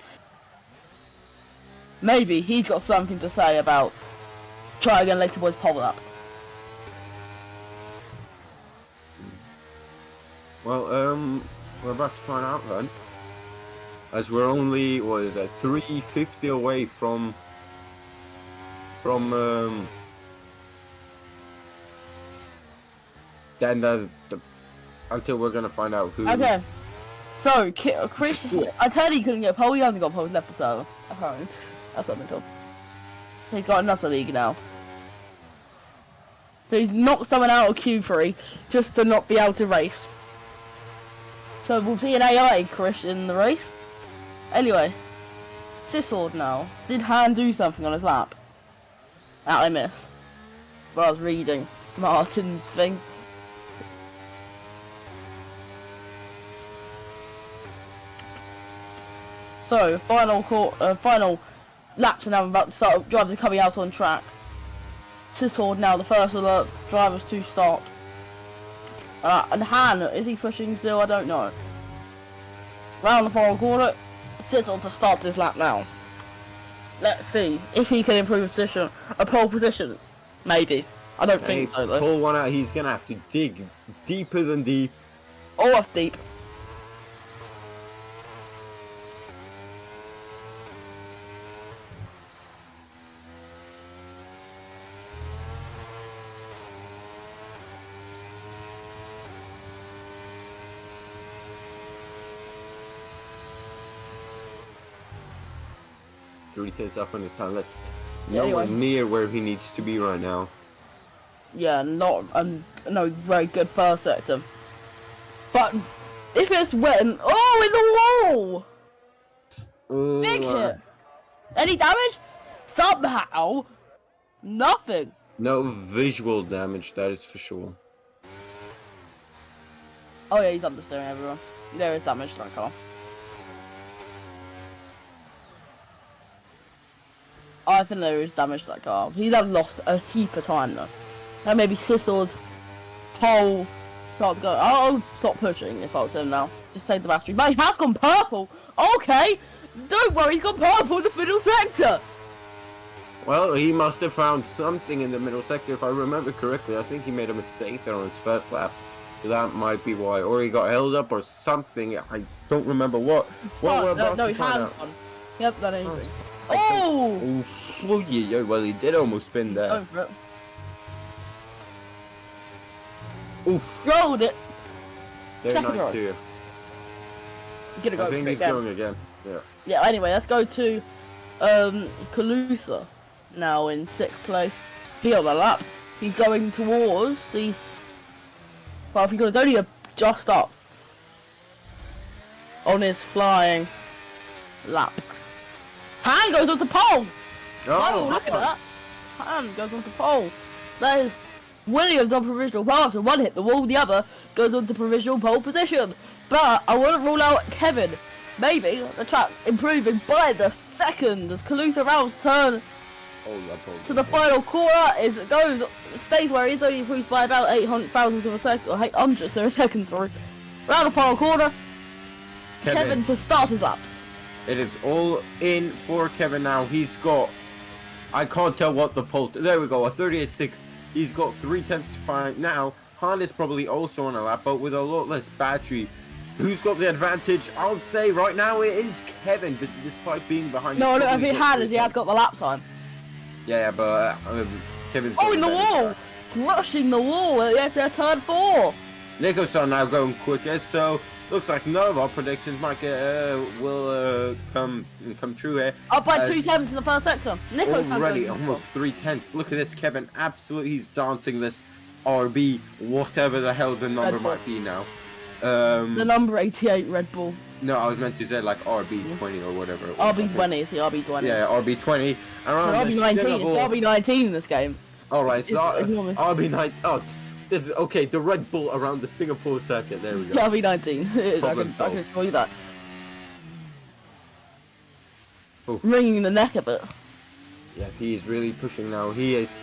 maybe he's got something to say about try again later boys pole lap. Well, we're about to find out then. As we're only, what is that, 350 away from then until we're gonna find out who. Okay. So, Chris, I told you he couldn't get pole, he hasn't got pole, he's left the server. Apparently. That's what I've been told. He's got another league now. So he's knocked someone out of Q3 just to not be able to race. So we'll see an AI Chris in the race. Anyway, Sisord now. Did Han do something on his lap? That I missed. But I was reading Martin's thing. So final laps are now about to start. Drivers are coming out on track. Sisord now the first of the drivers to start. And Han, is he pushing still? I don't know. Round the final quarter, Sisord to start his lap now. Let's see if he can improve a pole position. Maybe. I don't think so though. Pull one out, he's gonna have to dig deeper than deep. Oh, that's deep. Three tenths up on his time. That's nowhere near where he needs to be right now. Yeah, not no very good first sector. But if it's wet and in the wall! Big hit! Any damage? Somehow! Nothing! No visual damage, that is for sure. Oh yeah, he's understeering everyone. There is damage to that car. I think there is damage to that car. He's lost a heap of time though. And maybe Sisord's whole start to go. I'll stop pushing if I was him now. Just save the battery. But he has gone purple! Okay! Don't worry, he's gone purple in the middle sector! Well, he must have found something in the middle sector if I remember correctly. I think he made a mistake there on his first lap. So that might be why. Or he got held up or something. I don't remember what. Well, we're about to find out. He hasn't done anything. Oh! Oh, yeah, well, he did almost spin there. Over it. Oof. Rolled it. They're Second row. Two. Gonna go I think he's going again. Yeah. Yeah, anyway, let's go to Kalusa now in 6th place. He on the lap. He's going towards the... Well, if he could only just up on his flying lap. Han goes onto pole! Oh, look at that! Han goes onto pole. That is Williams on provisional pole after one hit the wall, the other goes onto provisional pole position. But I wouldn't rule out Kevin. Maybe the track improving by the second as Kalusa rounds turn to the final quarter. Stays where he is, only improves by about 800,000 of a second, or 800 of a second, sorry. Round the final quarter, Kevin to start his lap. It is all in for Kevin now. He's got, I can't tell what the pole, there we go, a 38.6. He's got 3 tenths to find. Now, Han is probably also on a lap, but with a lot less battery. Who's got the advantage? I would say right now it is Kevin, despite being behind. No, I think Han is, he has got the lap time. Yeah, but Kevin's in the wall! Crushing the wall at turn 4! Nichols-son now going quicker, so looks like none of our predictions might will come true here. Up by 2 tenths in the first sector. Nichols already almost 3 tenths. Look at this, Kevin. Absolutely, he's dancing this RB, whatever the hell the number might be now. The number 88 Red Bull. No, I was meant to say like RB20 or whatever it was. RB20, it's the RB20. Yeah, RB20. RB19, it's RB19 in this game. Alright, so RB9. Oh, this is okay. The Red Bull around the Singapore circuit. There we go. Yeah, RB19. It is. I can tell you that. Oh. Wringing the neck of it. Yeah, he's really pushing now. He is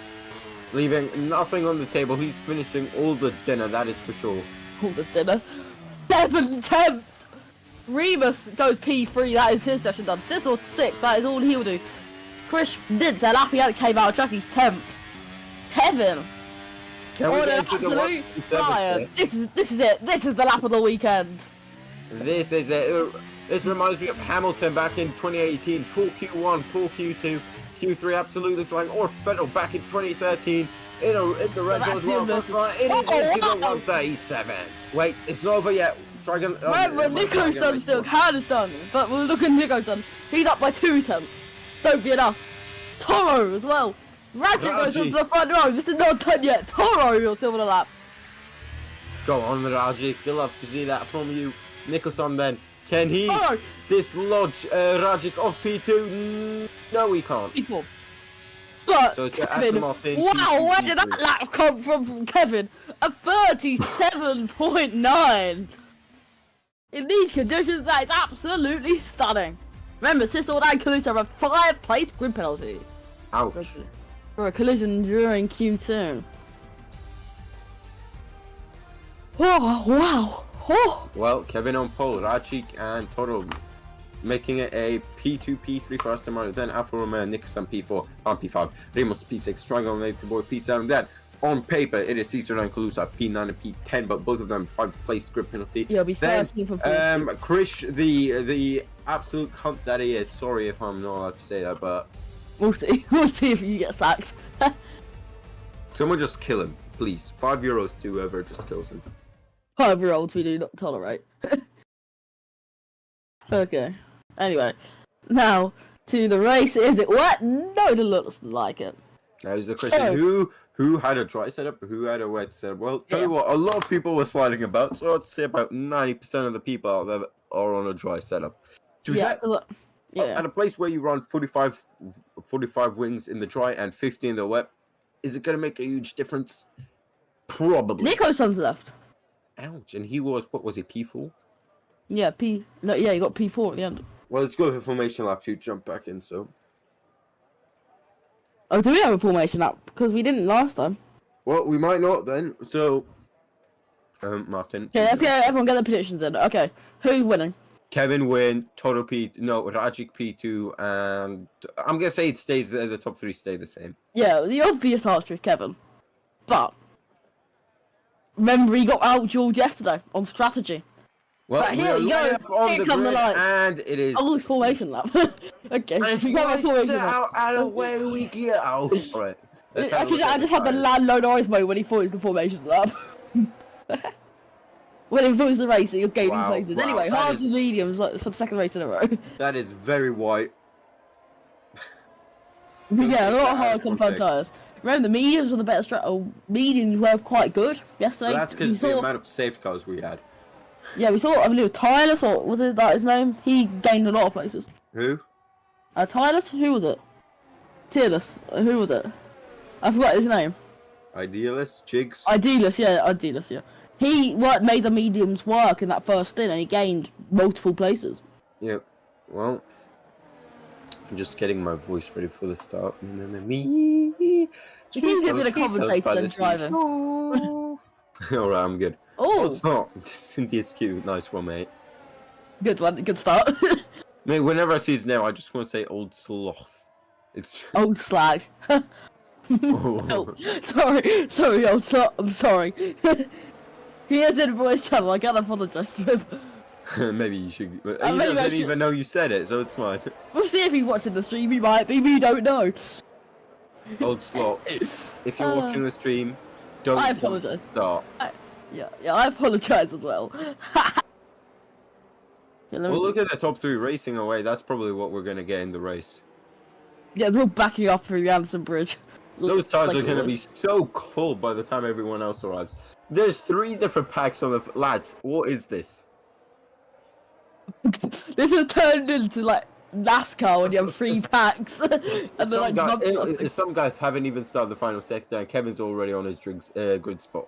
leaving nothing on the table. He's finishing all the dinner, that is for sure. All the dinner. 7 tenths! Remus goes P3, that is his session done. Sizzle 6, that is all he'll do. Chris did say lap he had came out of track, he's 10th. Kevin! Can we What an get into the absolute 127th fire. there? This is it. This is the lap of the weekend. This is it. This reminds me of Hamilton back in 2018. Pool Q1, Pool Q2, Q3 absolutely flying. Or Vettel back in 2013 in the Red Bull as well. It is into the 137s. Wait, it's not over yet. Dragon. Remember, Nico's done still. Canada's done. But we'll look at Nico's done. He's up by 2 tenths. Don't be enough. Toro as well. Rajic goes onto the front row. This is not done yet. Toro, you're still on the lap. Go on, Rajic. We'll love to see that from you. Nicholson then. Can he Toro. dislodge Rajic off P2? No, he can't. P4. But So it's Kevin, Aston Martin, wow, P2, where did that P3. lap come from Kevin? A 37.9. In these conditions, that is absolutely stunning. Remember, Sissel and Caluso have a 5-place grid penalty Ouch. for a collision during Q2. Oh, wow. Oh. Well, Kevin on pole, Rajic and Toro making it a P2, P3 for Aston Martin, then Alfa Romeo, Nicholson P4, on P5, Ramos P6, Triangle to boy P7, then on paper it is Cesar and Calusa P9 and P10, but both of them 5-place grid penalty. Yeah, it'll be 13 for 4. Chris, the absolute cunt that he is, sorry if I'm not allowed to say that, but We'll see. We'll see if you get sacked. someone just kill him, please. €5 to whoever just kills him. 5-year-olds we do not tolerate. Okay. Anyway, now to the race. Is it wet? No, it looks like it. That was the question. Who had a dry setup? Who had a wet setup? Well, tell you what, a lot of people were sliding about, so I'd say about 90% of the people out there are on a dry setup. To be fair, at a place where you run 45 wings in the dry and 50 in the wet, is it going to make a huge difference? Probably. Nico's son's left. Ouch, and he was, what was he, P4? Yeah, he got P4 at the end. Well, let's go for formation lap to jump back in, so. Oh, do we have a formation lap? Because we didn't last time. Well, we might not then, so. Martin. Okay, let's get everyone get the predictions in. Okay, who's winning? Kevin win, Toto Rajic P2, and I'm gonna say it stays there. The top 3 stay the same. Yeah, the obvious answer is Kevin. But remember, he got out-dueled yesterday on strategy. Well, but here we go. Here come the lights. And it is. Oh, it's formation lap. Okay. And it's lights out, and away we go. Alright. Actually, I just had the landlord eyes mode when he thought it was the formation lap. When he thought it was the race, you're gaining places. Anyway, hards and mediums like, for the second race in a row. That is very white. Yeah, a lot of hard compound tyres. Remember, the mediums were the better mediums were quite good yesterday. Well, that's because the amount of safety cars we had. Yeah, we saw, I believe, Tyler, was it that his name? He gained a lot of places. Who? Tyler? Who was it? Tearless. Who was it? I forgot his name. Idealist? Jigs? Idealist, yeah. He made the mediums work in that first stint and he gained multiple places. Yep. Well, I'm just getting my voice ready for the start. He seems to be the commentator than driving. Alright, I'm good. Oh, it's not. Cynthia's cute. Nice one, mate. Good one. Good start. Mate, whenever I see his name, I just want to say old sloth. It's old slag. Oh, sorry, old sloth. I'm sorry. He is in voice channel. I can't apologise to him. Maybe you should. He doesn't even know you said it, so it's fine. We'll see if he's watching the stream. He might be. We don't know. Old sloth. If you're watching the stream, don't. I apologise. Start. Yeah, I apologise as well. Well, look at the top 3 racing away. That's probably what we're going to get in the race. Yeah, they're all backing up through the Anderson Bridge. Those tires are going to be so cold by the time everyone else arrives. There's 3 different packs on the... Lads, what is this? This has turned into, like, NASCAR when you have 3 packs. And some guys haven't even started the final sector, and Kevin's already on his grid spot.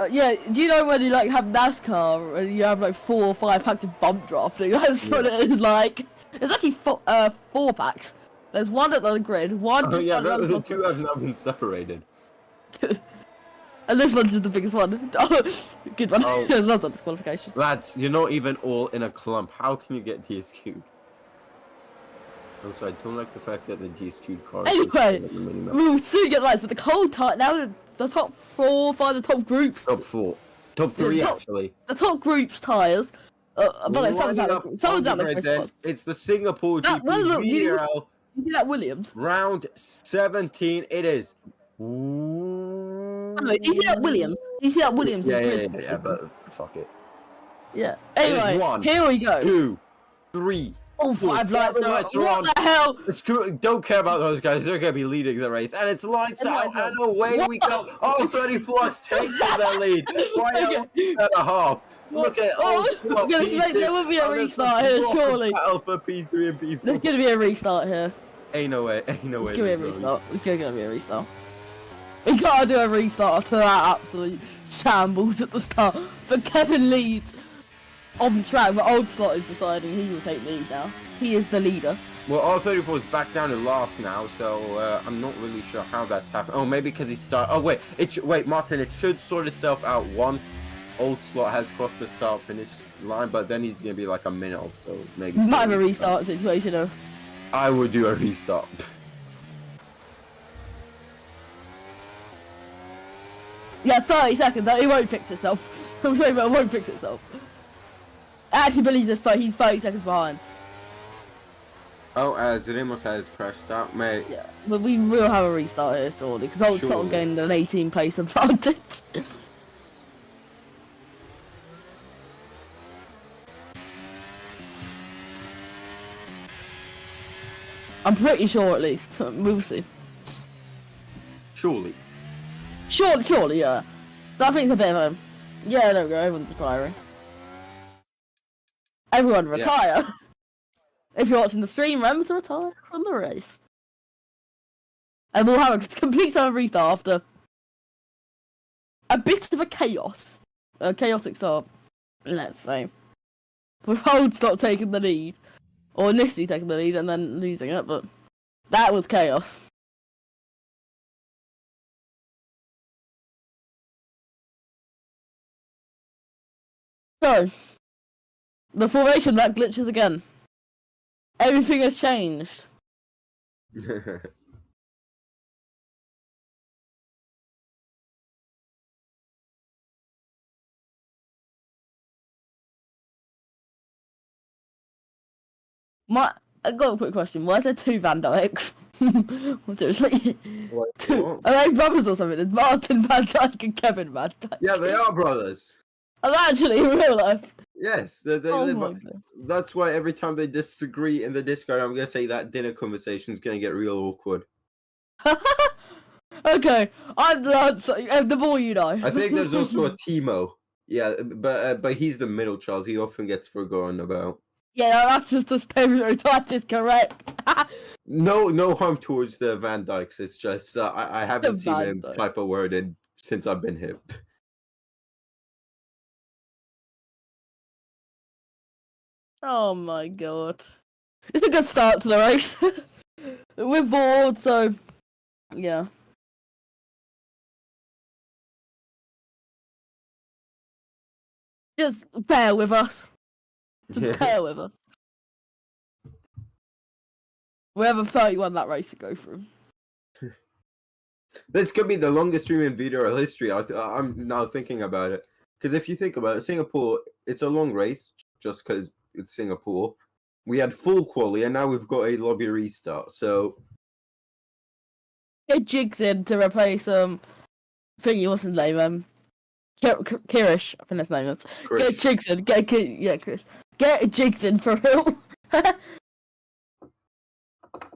Yeah, do you know when you like have NASCAR and you have like 4 or 5 packs of bump drafting? That's what it is like. It's actually 4 packs. There's one at the grid, one just the 2 have now been separated. And this one's just the biggest one. Oh, good one. Oh. There's lots of disqualification. Lads, you're not even all in a clump. How can you get DSQ'd? Also, I don't like the fact that the GSQ cars. Anyway, the minimap. we will soon get lights, but the cold time now. The top 4, 5, the top groups. Top 4, top 3 actually. The top groups tires. But like, someone's out of the first spots. It's the Singapore GP Look, VDRL. You see that Williams? Round 17. It is. Do you see that Williams? Yeah, but fuck it. Yeah. Anyway, here we go. 2, 3. Oh, 5 lights are on. What the hell? Don't care about those guys. They're going to be leading the race. And it's lights out. And away we go. Oh, 34 has taken the lead. By a half. Look at there will be a restart here, surely. Alpha P3 and P4. There's going to be a restart here. Ain't no way. It's going to be a restart. It's going to be a restart. We gotta do a restart to that absolute shambles at the start. But Kevin leads on track, but Old Slot is deciding he will take lead now. He is the leader. Well, R34 is back down in last now, so I'm not really sure how that's happened. Oh, maybe because he started. Oh, wait. Wait, Martin, it should sort itself out once Old Slot has crossed the start-finish line, but then he's going to be like a minute off, so maybe... Might have a restart situation, though. I would do a restart. Yeah, 30 seconds. It won't fix itself. I'm sorry, but it won't fix itself. I actually believe he's 30 seconds behind. Oh, as Ramos has crashed out, mate. Yeah, but we will have a restart here shortly, because Old Slot will gain an 18 place advantage. I'm pretty sure, at least. We'll see. Surely, yeah. So I think it's a bit of a... Yeah, there we go, everyone's retiring. Everyone retire! Yeah. If you're watching the stream, remember to retire from the race. And we'll have a complete summer restart after a bit of a chaos. A chaotic start, let's say. With Hold Stop taking the lead. Or initially taking the lead and then losing it, but that was chaos. So, the formation that glitches again. Everything has changed. I got a quick question. Why is there 2 Van Dykes? Seriously? Are they brothers or something? There's Martin Van Dyke and Kevin Van Dyke. Yeah, they are brothers. And actually, in real life. Yes, they live. That's why every time they disagree in the Discord, I'm gonna say that dinner conversation is gonna get real awkward. Okay, the more you know. I think there's also a Timo. Yeah, but he's the middle child. He often gets forgotten about. Yeah, that's just a stereotype. Is correct. No harm towards the Van Dykes. It's just I haven't seen him type a word in since I've been here. Oh my god. It's a good start to the race. We're bored, so yeah. Just bear with us. Bear with us. We have a 31 lap race to go through. This could be the longest stream in VDRL history. I'm now thinking about it. Because if you think about it, Singapore, it's a long race just because it's Singapore. We had full quali and now we've got a lobby restart. So get Jigs in to replace thingy, what's his name? Kirish, I think his name is. Chris. Get Jigs in, Chris. Get Jigs in for real.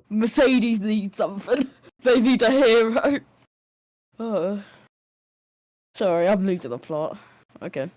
Mercedes needs something. They need a hero. Oh. Sorry, I'm losing the plot. Okay.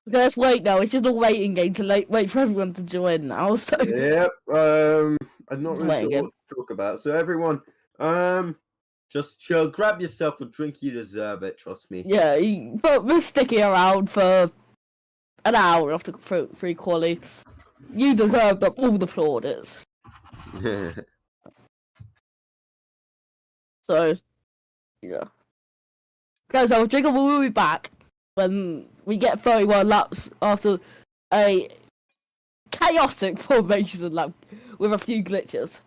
Okay, let's wait now. It's just a waiting game to wait for everyone to join now. So Yep. I'm not Just really waiting sure game. what to talk about. So everyone, just chill. Grab yourself a drink. You deserve it. Trust me. Yeah, but we're sticking around for an hour after free quali. You deserve all the plaudits. So, yeah. Guys, our Jiggle will be back when we get 31 laps after a chaotic formation lap with a few glitches.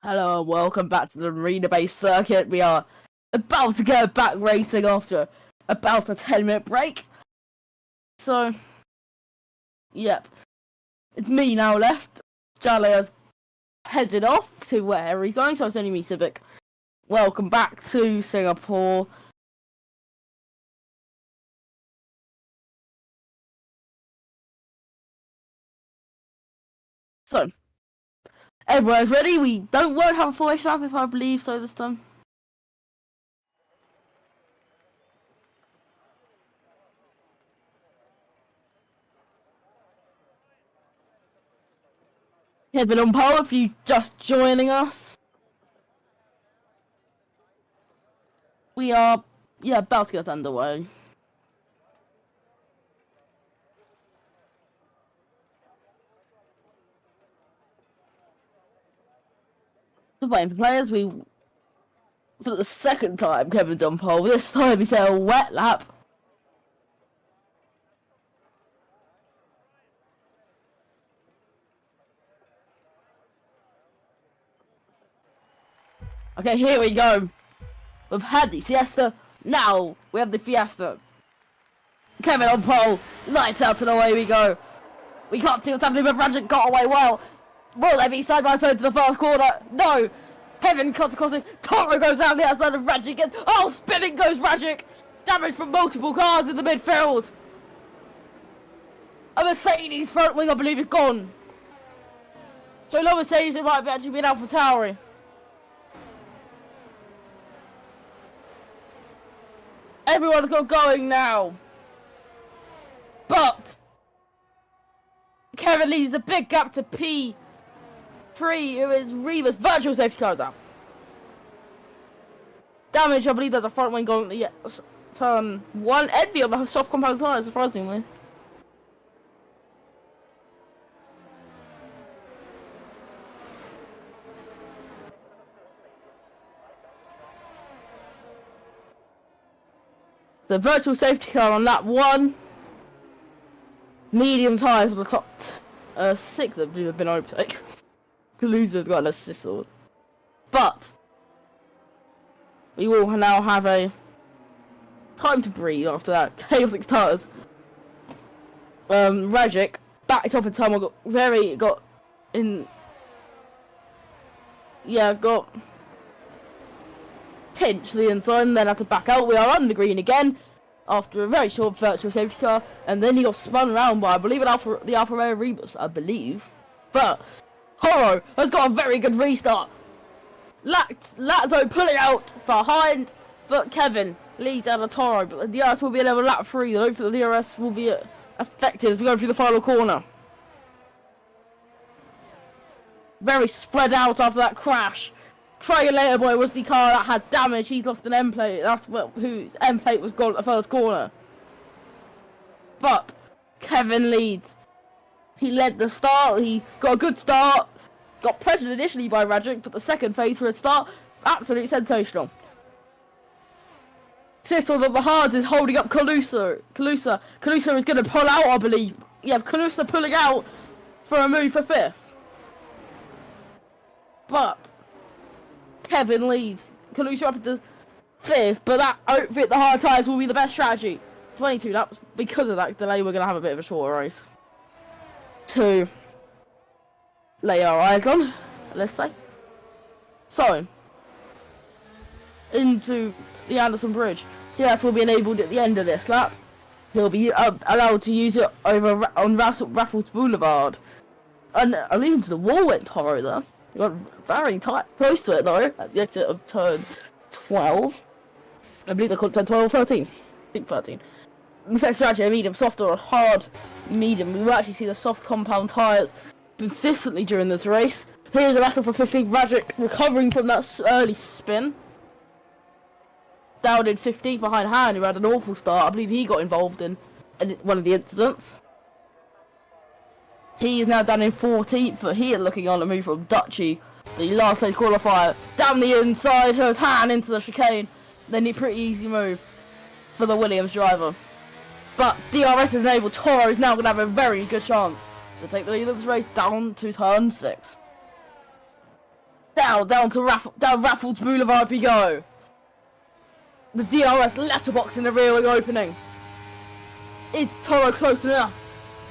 Hello and welcome back to the arena-based circuit. We are about to go back racing after about a 10-minute break. So, yep. It's me now left. Jale has headed off to where he's going, so it's only me, Civic. Welcome back to Singapore. So, everyone's ready. We won't have a formation up if I believe so this time. Kevin on pole if you just joining us. We are, about to get underway. Just waiting for players. For the second time, Kevin's on pole. This time he said a wet lap. Okay, here we go. We've had the Siesta. Now we have the Fiesta. Kevin on pole. Lights out and away we go. We can't see what's happening, but Rajic got away well. Will they be side by side to the first corner? No. Heaven cuts across it. Toro goes down the outside of Rajic again. Oh, spinning goes Rajic. Damage from multiple cars in the midfield. A Mercedes front wing, I believe, is gone. So no Mercedes, it might be actually been Alpha Tauri. Everyone's got going now. But Kevin leads a big gap to P3, who is Reba's virtual safety cars out. Damage, I believe there's a front wing going the turn 1. Envy on the soft compound tires, surprisingly. The virtual safety car on lap 1. Medium tyres for the top 6 that have been overtaken. Kaluza's got an assist sword. But we will now have a time to breathe after that. Chaotic tyres. Rajic backed off in time. Got pinched the inside and then had to back out. We are on the green again after a very short virtual safety car, and then he got spun around by, I believe, the Alfa Romeo Rebus, I believe. But Horo has got a very good restart. Lazzo pulling out behind, but Kevin leads out of Toro. But the DRS will be another lap 3. I don't think the DRS will be effective as we go through the final corner. Very spread out after that crash. Craig Later Boy was the car that had damage. He's lost an end plate. That's whose end plate was gone at the first corner. But Kevin leads. He led the start. He got a good start. Got pressured initially by Rajic, but the second phase for a start, absolutely sensational. Sissel on the hards is holding up Kalusa. Kalusa is going to pull out, I believe. Yeah, Kalusa pulling out for a move for 5th. But Kevin leads. Kalusa up into 5th, but that outfit, the hard tyres, will be the best strategy. 22 laps. Because of that delay, we're going to have a bit of a shorter race. To lay our eyes on, let's say. So, into the Anderson Bridge. Yes, will be enabled at the end of this lap. He'll be allowed to use it over on Raffles Boulevard. And even to the wall went Toro there. You got very tight, close to it though, at the exit of turn 12. I believe they called turn 12 or 13. I think 13. The second strategy, a medium, soft or a hard medium. We will actually see the soft compound tyres consistently during this race. Here's a battle for 15th. Rajic recovering from that early spin. Down in 15th behind Han, who had an awful start. I believe he got involved in one of the incidents. He is now down in 14th, but he is looking on a move from Dutchy, the last place qualifier. Down the inside, her hand into the chicane. Then a pretty easy move for the Williams driver. But DRS is enabled. Toro is now going to have a very good chance to take the lead of this race down to turn 6. Down Raffles Boulevard we go. The DRS letterbox in the rear wing opening. Is Toro close enough?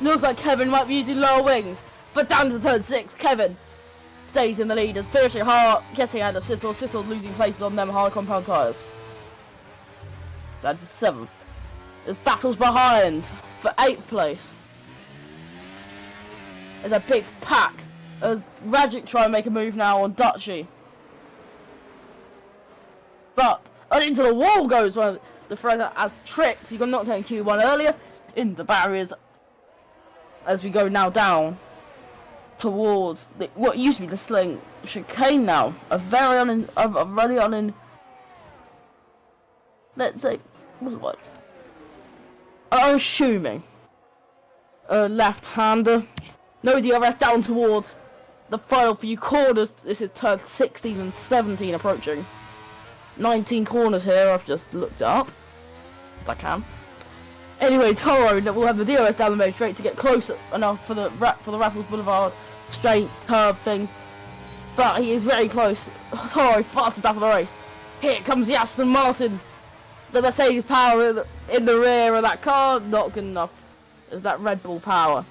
Looks like Kevin might be using lower wings, but down to turn 6, Kevin stays in the lead, is finishing hard, getting out of Sissel. Sissel's losing places on them hard compound tyres. That's 7th. There's battles behind for 8th place. There's a big pack as Rajic try and make a move now on Dutchy. But into the wall goes one of the Fraser as tricked. He got knocked out in Q1 earlier into barriers as we go now down towards what used to be the Sling chicane now. A very let's say, what's it like? I'm assuming a left-hander. No DRS down towards the final few corners. This is turn 16 and 17 approaching. 19 corners here, I've just looked up. If I can. Anyway, Toro will have the DRS down the main straight to get close enough for the Raffles Boulevard straight curve thing. But he is very close. Toro far to the top of the race. Here comes the Aston Martin. The Mercedes power in the rear of that car. Not good enough. Is that Red Bull power.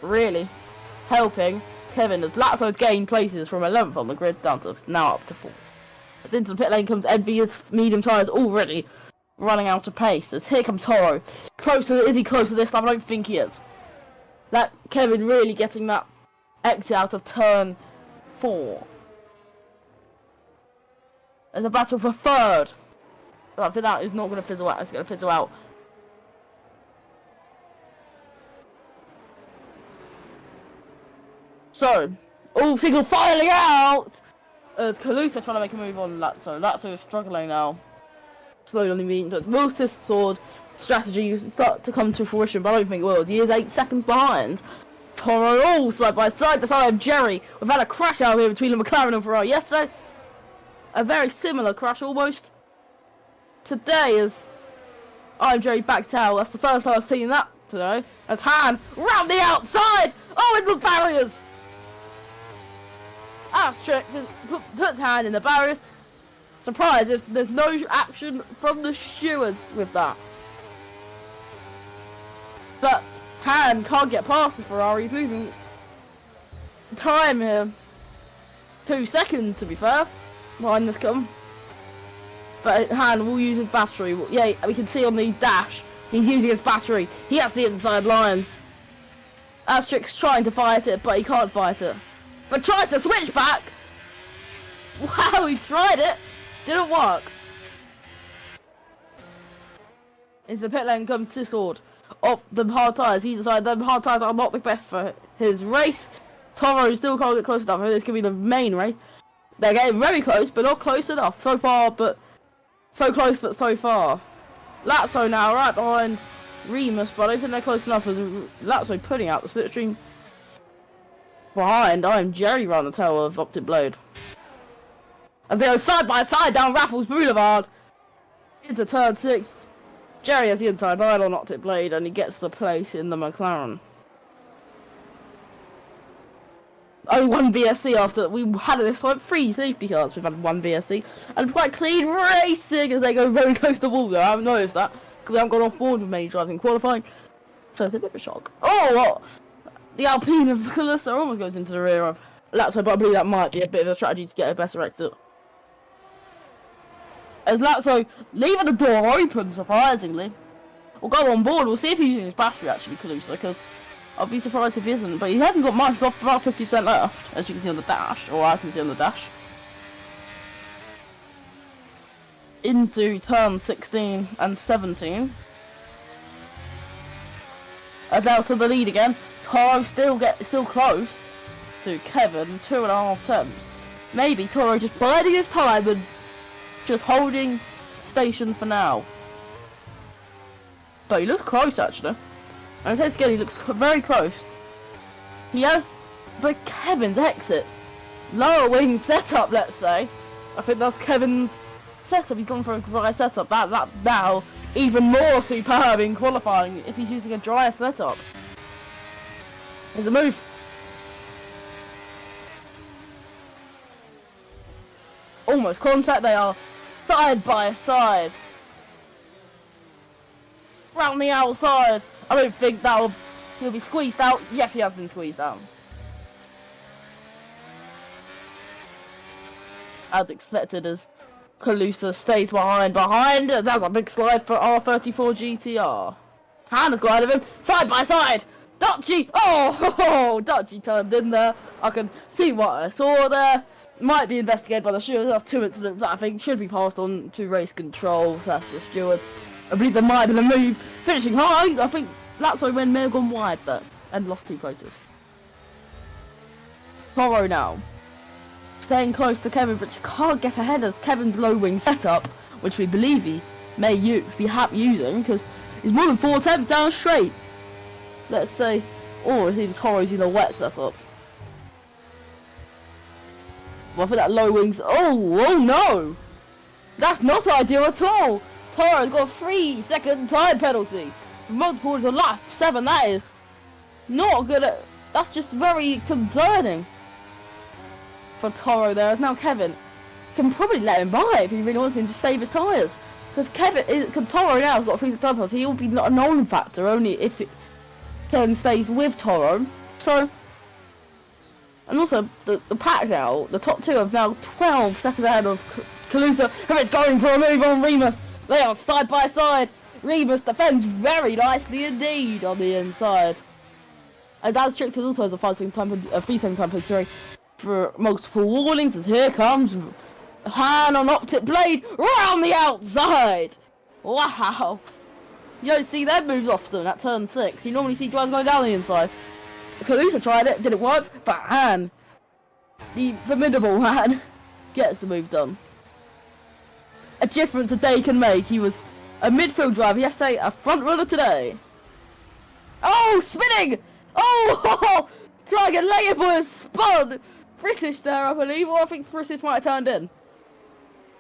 Really helping Kevin as Lazzo's gained places from 11th on the grid down to now up to 4th. As into the pit lane comes Envy's medium tyres already running out of pace. As here comes Toro. Is he close to this lap? I don't think he is. That Kevin really getting that exit out of turn 4. There's a battle for 3rd. But I think that is not going to fizzle out. It's going to fizzle out. So, all single filing out! As Calusa trying to make a move on Lazzo. Lazzo is struggling now. Slowly on the medium. Will Sword strategy start to come to fruition, but I don't think it will. He is 8 seconds behind. Toro all side by side. The side of Jerry. We've had a crash out here between the McLaren and Ferrari yesterday. A very similar crash almost. Today is I'm Jerry backed out. That's the first time I've seen that today. As Han round the outside. Oh, into the barriers. As tricked, puts Han in the barriers. Surprised if there's no action from the stewards with that. But Han can't get past the Ferrari. He's losing time here. 2 seconds to be fair. Behind this come. But Han will use his battery. Yeah, we can see on the dash. He's using his battery. He has the inside line. Asterix trying to fight it, but he can't fight it. But tries to switch back. Wow, he tried it. Didn't work. Into the pit lane comes Sissord. Up the hard tyres. He decided them hard tyres are not the best for his race. Toro still can't get close enough. This could be the main race. They're getting very close, but not close enough. So far, but so close, but so far. Lazzo now right behind Remus, but I don't think they're close enough as Lazzo putting out the slipstream. Behind, I'm Jerry round the tail of Optic Blade. And they go side by side down Raffles Boulevard into turn 6. Jerry has the inside line on Optic Blade and he gets the place in the McLaren. Only 1 VSC after we had this time 3 safety cars. We've had 1 VSC and quite clean racing as they go very close to the wall there. I haven't noticed that because we haven't gone off board with many driving qualifying. So it's a bit of a shock. Oh, what? The Alpine of Calista almost goes into the rear of Lazzo, but I believe that might be a bit of a strategy to get a better exit. As Lazzo leaving the door open, surprisingly. We'll go on board, we'll see if he's using his battery actually, Calusa, because I'll be surprised if he isn't. But he hasn't got much, got about 50% left, as you can see on the dash, or I can see on the dash. Into turn 16 and 17. Now to the lead again. Toro still close to Kevin, 2.5 turns. Maybe Toro just biding his time and just holding station for now. But he looks close actually. And I say again, he looks very close. He has, but Kevin's exits. Lower wing setup, let's say. I think that's Kevin's setup. He's gone for a dry setup. That now even more superb in qualifying if he's using a dry setup. There's a move. almost contact. They are side by side. Round the outside. I don't think he'll be squeezed out. Yes, he has been squeezed out. As expected, as Calusa stays behind. That's a big slide for R34 GTR. Hannah's got out of him. Side by side. Dutchy. Oh, Dutchy turned in there. I can see what I saw there. Might be investigated by the stewards. That's 2 incidents that I think should be passed on to race control / the stewards. I believe there might have been a move. Finishing high. I think that's why when may have gone wide there and lost 2 places. Toro now. Staying close to Kevin, but can't get ahead as Kevin's low wing setup, which we believe he may be happy using, because he's more than 4 attempts down straight. Let's say, or it's even Toro's in a wet setup. Well, for that low wings, oh no! That's not ideal at all! Toro's got a 3-second time penalty for multiple to lap 7, that is not good that's just very concerning for Toro there. Now Kevin can probably let him by if he really wants him to save his tyres. Because Toro now has got a 3-second time penalty, he will be not a known factor only if Kevin stays with Toro. So, and also the pack now, the top 2 have now 12 seconds ahead of Calusa, who is going for a move on Remus. They are side by side. Remus defends very nicely indeed on the inside. As that strict also has a 3-second time penalty for multiple warnings, as here comes Han on optic blade round the outside. Wow. You don't see them moves often at turn 6. You normally see drivers going down the inside. Calusa tried it, didn't work, but Han, the formidable Han, gets the move done. A difference a day can make. He was a midfield driver yesterday, a front runner today. Oh, spinning! Oh, trying to lay it boy spun. British there, I believe, or I think British might have turned in.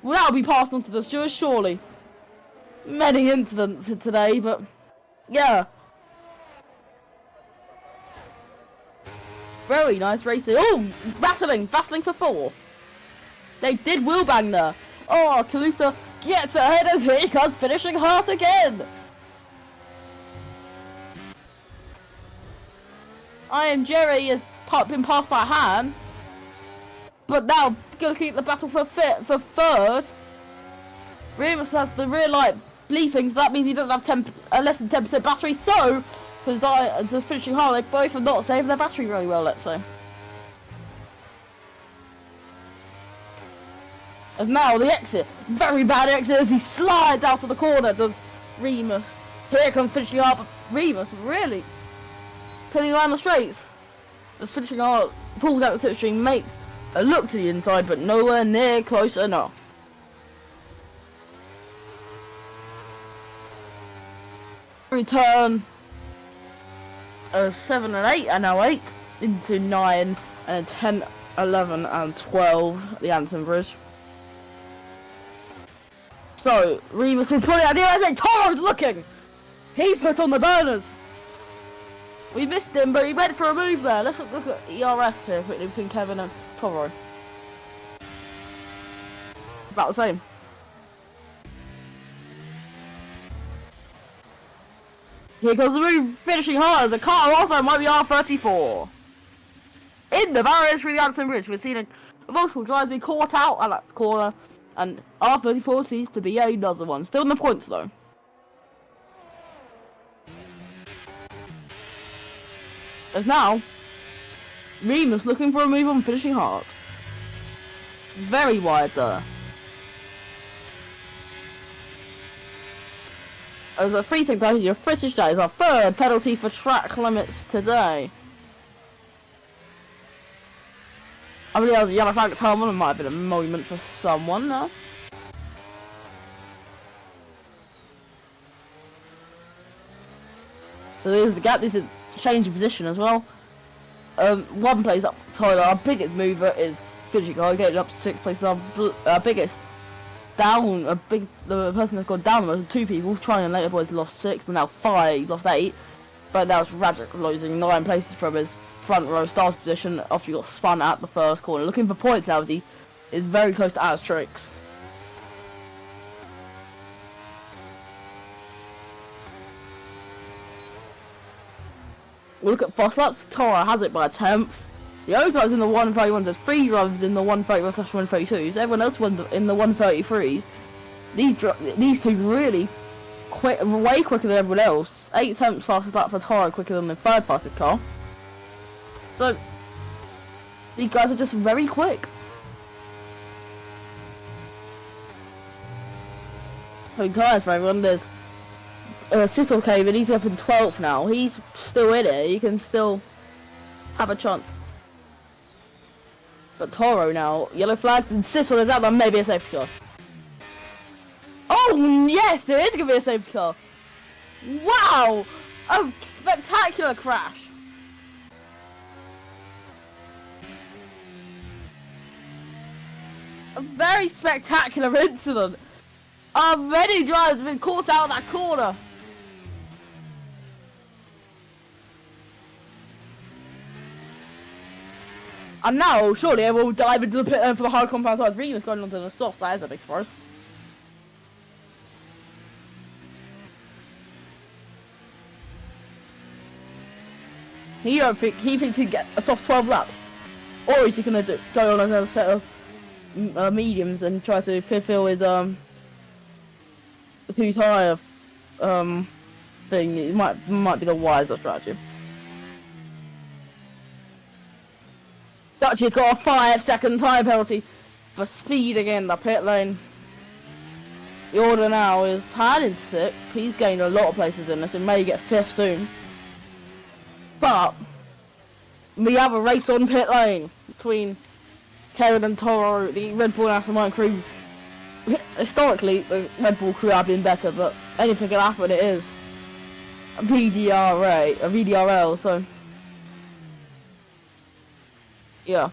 Well, that'll be passed on to the stewards, surely. Many incidents today, but yeah. Very nice racing. Oh, battling for 4th. They did wheel bang there. Oh, Calusa gets ahead as he comes finishing hard again. Iron Jerry has been passed by Han, but now gonna keep the battle for 3rd. Remus has the rear light bleeping, so that means he doesn't have less than 10% battery. So, because just finishing hard, they both have not saved their battery very well. Let's say. As now the exit, very bad exit as he slides out of the corner. Does Remus? Here comes finishing hard, but Remus really pulling around the straights. As finishing hard pulls out the slipstream, makes a look to the inside, but nowhere near close enough. Return 7 and 8, and now 8 into 9 and 10, 11 and 12. The Anton Bridge. So Remus will put it out the USA. Toro's looking. He put on the burners. We missed him, but he went for a move there. Let's look at ERS here quickly between Kevin and Toro. About the same. Here comes the move, finishing hard. The car also might be R34. In the barriers through the Anton Bridge, we're seeing multiple drivers be caught out at that corner, and R34 seems to be another one. Still in the points though. As now, Remus looking for a move on finishing hard. Very wide there. As a 3-second penalty, your British day is our 3rd penalty for track limits today. I believe that was a yellow flag at turn 1. It might have been a moment for someone now. So there's the gap. This is change of position as well. One place up Tyler. Our biggest mover is finishing hard, getting up to 6th place. Our biggest down, the person that's gone down was 2 people. Trying and later boys lost 6, and now 5. He's lost 8. But that was Radrick losing 9 places from his front row start position after he got spun at the first corner. Looking for points now as he is very close to Asterix. Look at fast laps. Toro has it by a 10th. The only drivers in the 131s, there's 3 drivers in the 131/132s. Everyone else was in the 133s. These two really quick, way quicker than everyone else. 8 tenths fastest lap for Toro, quicker than the third fastest car. So these guys are just very quick. So tyres for everyone. There's Sissel came in, he's up in 12th now. He's still in it, he can still have a chance. But Toro now, yellow flags, and Sissel is out there, maybe a safety car. Oh yes, it is going to be a safety car. Wow! A spectacular crash. A very spectacular incident. Many drivers have been caught out of that corner. And now, surely I will dive into the pit lane for the hard compound side. Remus going onto the soft. That is a big surprise. He thinks he can get a soft 12 lap, or is he gonna go on another set of mediums and try to fulfill his 2 tyre thing? It might be the wiser strategy. Dutchy's got a 5-second time penalty for speeding in the pit lane. The order now is Han in 6th. He's gained a lot of places in this and may get 5th soon. But we have a race on pit lane between Kevin and Toro, the Red Bull and Aston Martin crew. Historically, the Red Bull crew have been better, but anything can happen. It is a VDRL, so yeah,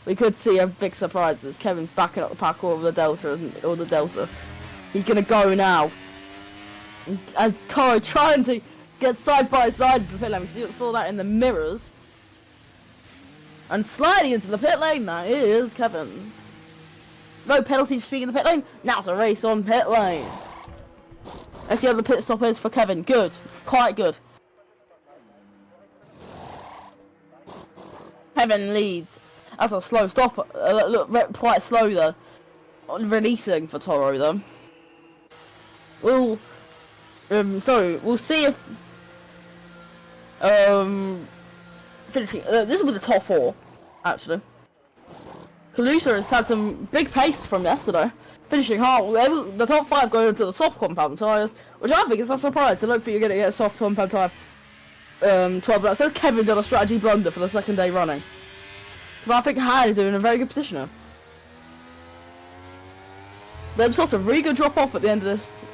we could see a big surprise as Kevin's backing up the pack over the Delta, He's gonna go now. And Toro trying to get side by side into the pit lane. We saw that in the mirrors. And sliding into the pit lane, that is Kevin. No penalty for speeding in the pit lane. Now it's a race on pit lane. Let's see how the pit stop is for Kevin. Good, quite good. Kevin leads. That's a slow stop. Look, quite slow though. On releasing for Toro though. We'll see if finishing. This will be the top 4, actually. Kalusa has had some big pace from yesterday, finishing hard. The top 5 going into the soft compound tyres, which I think is a surprise. I don't think you're going to get a soft compound tyre 12 laps. Says Kevin done a strategy blunder for the 2nd day running. But I think Han is in a very good position now. They've saw some really good drop off at the end of this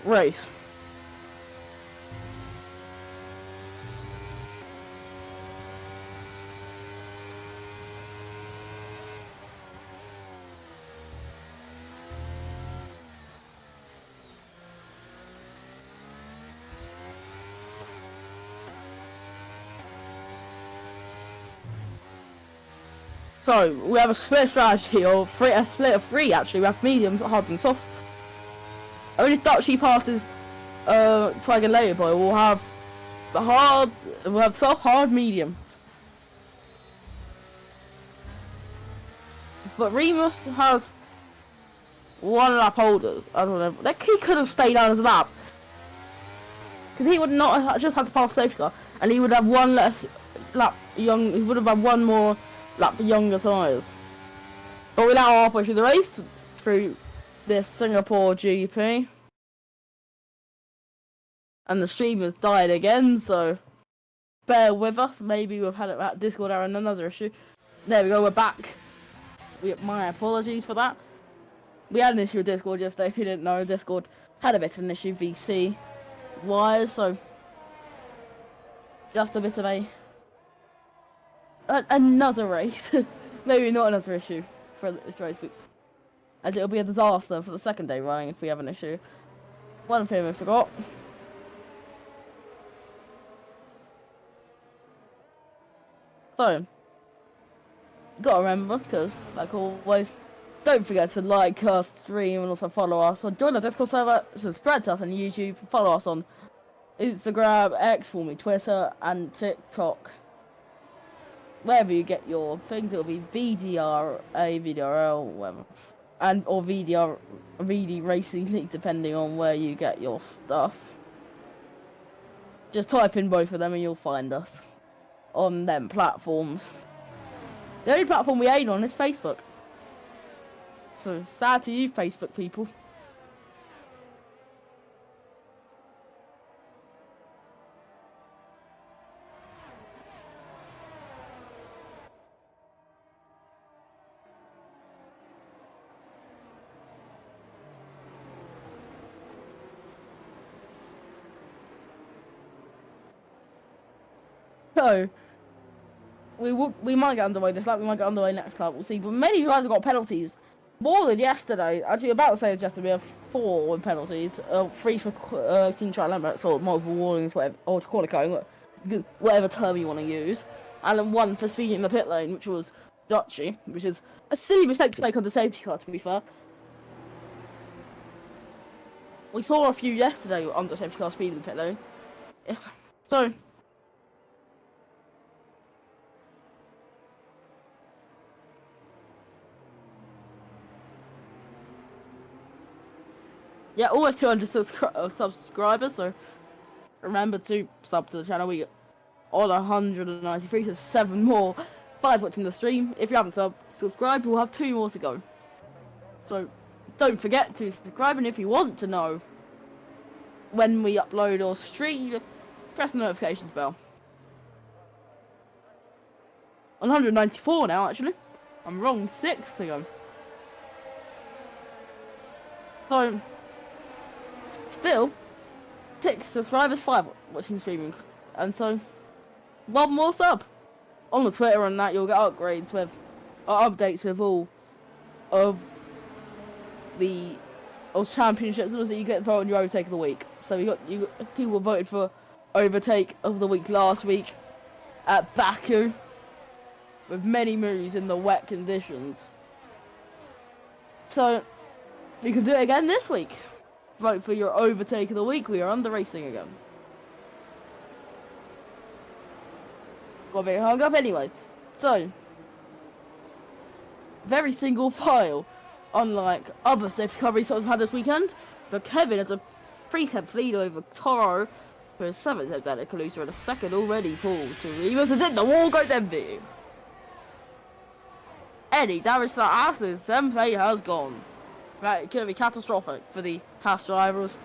race. So we have a split strategy, or a split of 3 actually. We have medium, hard, and soft. Only if Dutchy passes Tiger later, boy, we'll have the hard. We'll have soft, hard, medium. But Remus has 1 lap older. I don't know. He could have stayed on his lap, because he would not have just had to pass safety car, and he would have 1 less lap young. He would have had 1 more lap younger tyres. But we're now halfway through the race, through this Singapore GP. And the stream has died again, so bear with us. Maybe we've had it at Discord error and another issue. There we go, we're back. My apologies for that. We had an issue with Discord yesterday. If you didn't know, Discord had a bit of an issue VC wise, so just a bit of another race. Maybe not another issue for this race, as it'll be a disaster for the 2nd day running if we have an issue. One thing I forgot. So gotta remember, because like always, don't forget to like our stream and also follow us, or join our Discord server, subscribe to us on YouTube, follow us on Instagram, X, formerly Twitter, and TikTok. Wherever you get your things, it'll be VDRA, VDRL, whatever, and or VD Racing League, depending on where you get your stuff. Just type in both of them and you'll find us on them platforms. The only platform we ain't on is Facebook. So sad to you, Facebook people. So we might get underway this lap, we might get underway next lap, we'll see. But many of you guys have got penalties. More than yesterday. Actually, about to say it's just to be a 4 with penalties. 3 for team trial limits or multiple warnings, whatever, or corner cone, whatever term you want to use. And then 1 for speeding in the pit lane, which was dodgy, which is a silly mistake to make on the safety car, to be fair. We saw a few yesterday on the safety car speeding in the pit lane. Yes. So. Yeah, almost 200 subscribers, so remember to sub to the channel. We on 193, so 7 more. 5 watching the stream. If you haven't subscribed, we'll have 2 more to go. So don't forget to subscribe, and if you want to know when we upload or stream, press the notifications bell. 194 now, actually. I'm wrong, 6 to go. So still, 6 subscribers, 5 watching streaming, and so 1 more sub. On the Twitter and that, you'll get upgrades with updates with all of the championships, and also you get voted on your overtake of the week. So you got people voted for overtake of the week last week at Baku, with many moves in the wet conditions. So you can do it again this week. Vote for your overtake of the week. We are under racing again. Got me hung up anyway. So, very single file, unlike other safety car races we've had this weekend. But Kevin has a 3-tenth lead over Toro, who is 7th at Danica Calusa, and a 2nd already pulled to Remus, and then the wall goes empty. Any damage to that Aston's 7 plate has gone. Right, it's going to be catastrophic for the Haas drivers.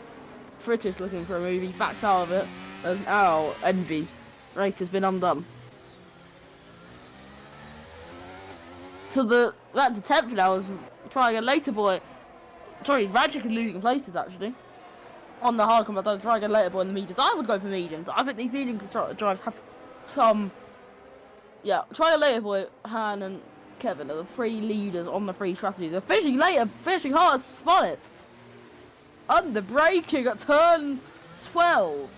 Fritz is looking for a move, he backs out of it. There's now envy. Race has been undone. So the 10th now is trying a later boy. Sorry, Radchik is losing places actually. On the hard combat, trying a later boy in the mediums. I would go for mediums. I think these medium drives have some. Yeah, try a later boy, Han and Kevin are the 3 leaders on the 3 strategies. They're finishing later, finishing hard, spot it. Under braking at turn 12.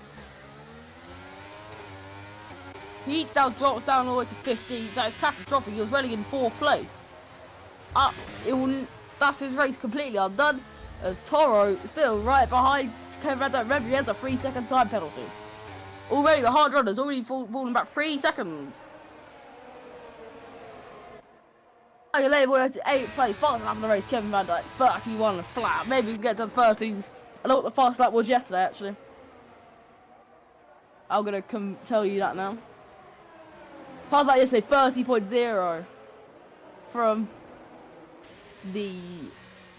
He now drops down all the way to 15. So it's catastrophic. He was running in 4th place. That's his race completely undone. As Toro still right behind Kevin Rev. He has a 3-second time penalty. Already the hard runner's already fallen back 3 seconds. Later boy at 8th place, fast lap of the race, Kevin Van Dyke, 31 flat. Maybe we can get to the 13s. I know what the fast lap was yesterday, actually. I'm gonna tell you that now. Fast lap yesterday, 30.0 from the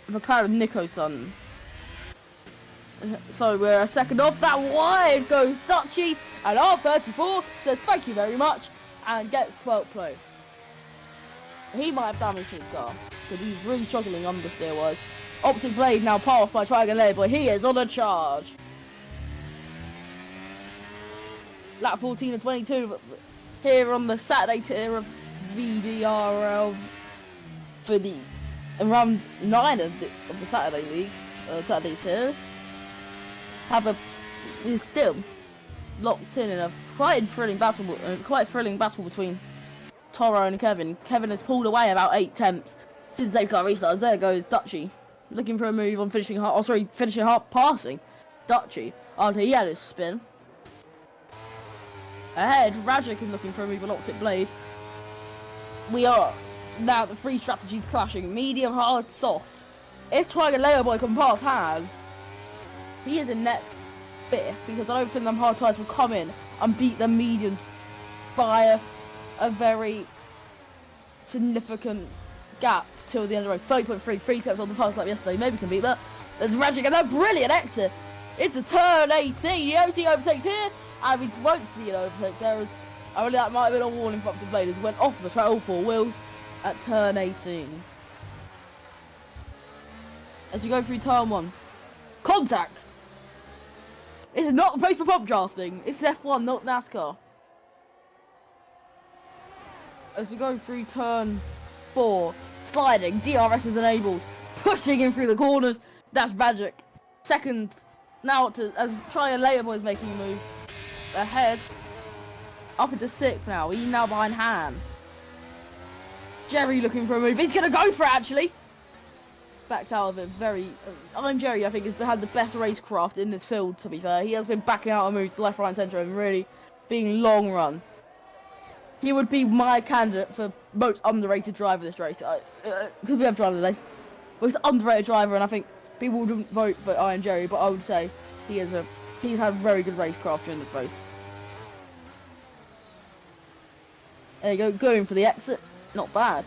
McLaren Nico-son. So we're a 2nd off. That wide goes Dutchy, and R34 says thank you very much and gets 12th place. He might have damaged his car, because he's really struggling understeer-wise. Optic Blade now passed by Triangle Layer, but he is on a charge. Lap 14 and 22 here on the Saturday tier of VDRL for the round 9 of the Saturday league, Saturday tier. Is still locked in a quite thrilling battle between Toro and Kevin. Kevin has pulled away about 8 tenths since they've got restarts. There goes Dutchy, looking for a move on finishing hard. Oh, sorry, finishing hard, passing Dutchy after he had his spin. Ahead, Rajic is looking for a move on Optic Blade. We are now the three strategies clashing: medium, hard, soft. If trying a Leo Boy can pass hand, he is in net 5th because I don't think them hard tires will come in and beat the mediums by a very significant gap till the end of the road. 30.3, 3 steps on the fast lap yesterday. Maybe can beat that. There's Rajic and a brilliant exit into turn 18. The OT overtakes here, and we won't see an overtake. I really that might have been a warning for the Blade as went off the track, all 4 wheels at turn 18. As we go through turn 1, contact. This is not the place for pump drafting. It's F1, not NASCAR. As we go through turn 4, sliding, DRS is enabled, pushing in through the corners. That's Rajic. Second, now as Try and Later Boys making a move ahead, up into 6th now. He's now behind Han. Jerry looking for a move. He's gonna go for it actually. Backed out of it very. I'm Jerry. I think has had the best racecraft in this field. To be fair, he has been backing out of moves to left, right, and centre, and really being long run. He would be my candidate for most underrated driver this race. Because we have driver today. Most underrated driver, and I think people wouldn't vote for Iron Jerry, but I would say he's had very good racecraft during this race. There you go, going for the exit. Not bad.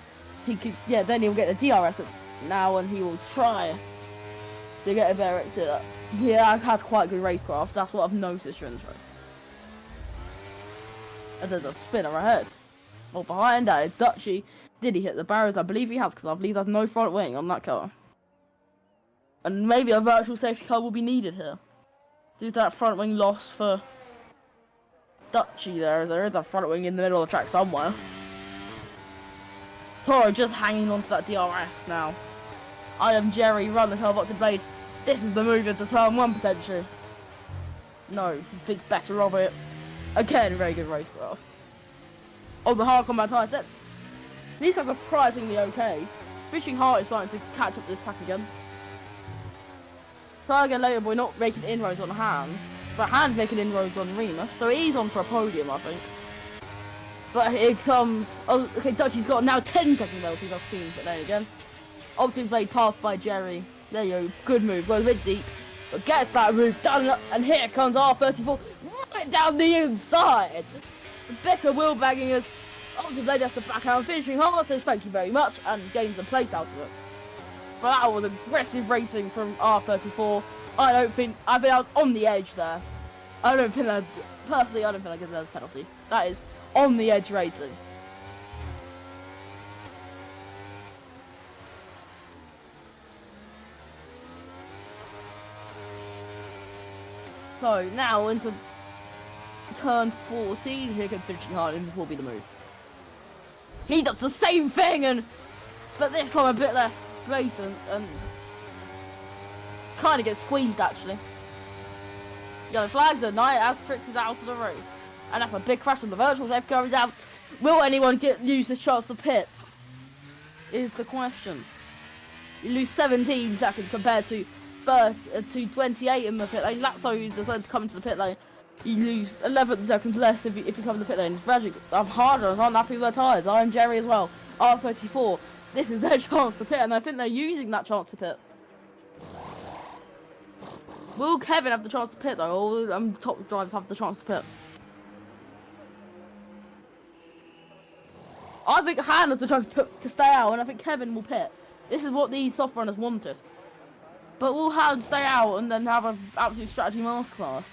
He could, yeah. Then he'll get the DRS now, and he will try to get a better exit. Yeah, I've had quite good racecraft. That's what I've noticed during this race. And there's a spinner ahead. Or behind that is Dutchy. Did he hit the barriers? I believe he has, because I believe there's no front wing on that car. And maybe a virtual safety car will be needed here. Due to that front wing loss for Dutchy there. There is a front wing in the middle of the track somewhere. Toro just hanging on to that DRS now. I am Jerry, run the Optic Blade. This is the move into turn 1 potentially. No, he thinks better of it. Again, very good racecraft. On the hard combat tires, these guys are surprisingly okay. Fishing Heart is starting to catch up to this pack again. Try again later, boy, not making inroads on Han, but Han's making inroads on Remus, so he's on for a podium, I think. But here comes. Oh, okay, Dutchy's got now 10-second penalties off team, but there again. Optic Blade passed by Jerry. There you go, good move, goes a bit deep, but gets that move done, and here comes R34 right down the inside. Better wheel bagging as Optic Blade has to back out, finishing hard, says thank you very much, and gains the place out of it. But that was aggressive racing from R34. I think I was on the edge there. Personally, I don't think I deserve a penalty. That is on the edge racing. So now into turn 14, here comes finishing hard, and this will be the move. He does the same thing, but this time a bit less blatant, and kind of gets squeezed actually. Yellow flags are night as Trix is out of the race. And that's a big crash on the virtual safety car is out. Will anyone use this chance to pit? Is the question. You lose 17 seconds compared to 28 in the pit lane. Lapso, who decided to come into the pit lane, you lose 11 seconds less if you come in the pit lane. It's tragic. I'm harder. I'm not happy with their tyres. I'm Jerry as well. R34. This is their chance to pit, and I think they're using that chance to pit. Will Kevin have the chance to pit though? Or top drivers have the chance to pit? I think Han has the chance to stay out, and I think Kevin will pit. This is what these soft runners wanted. But will Han stay out and then have an absolute strategy masterclass?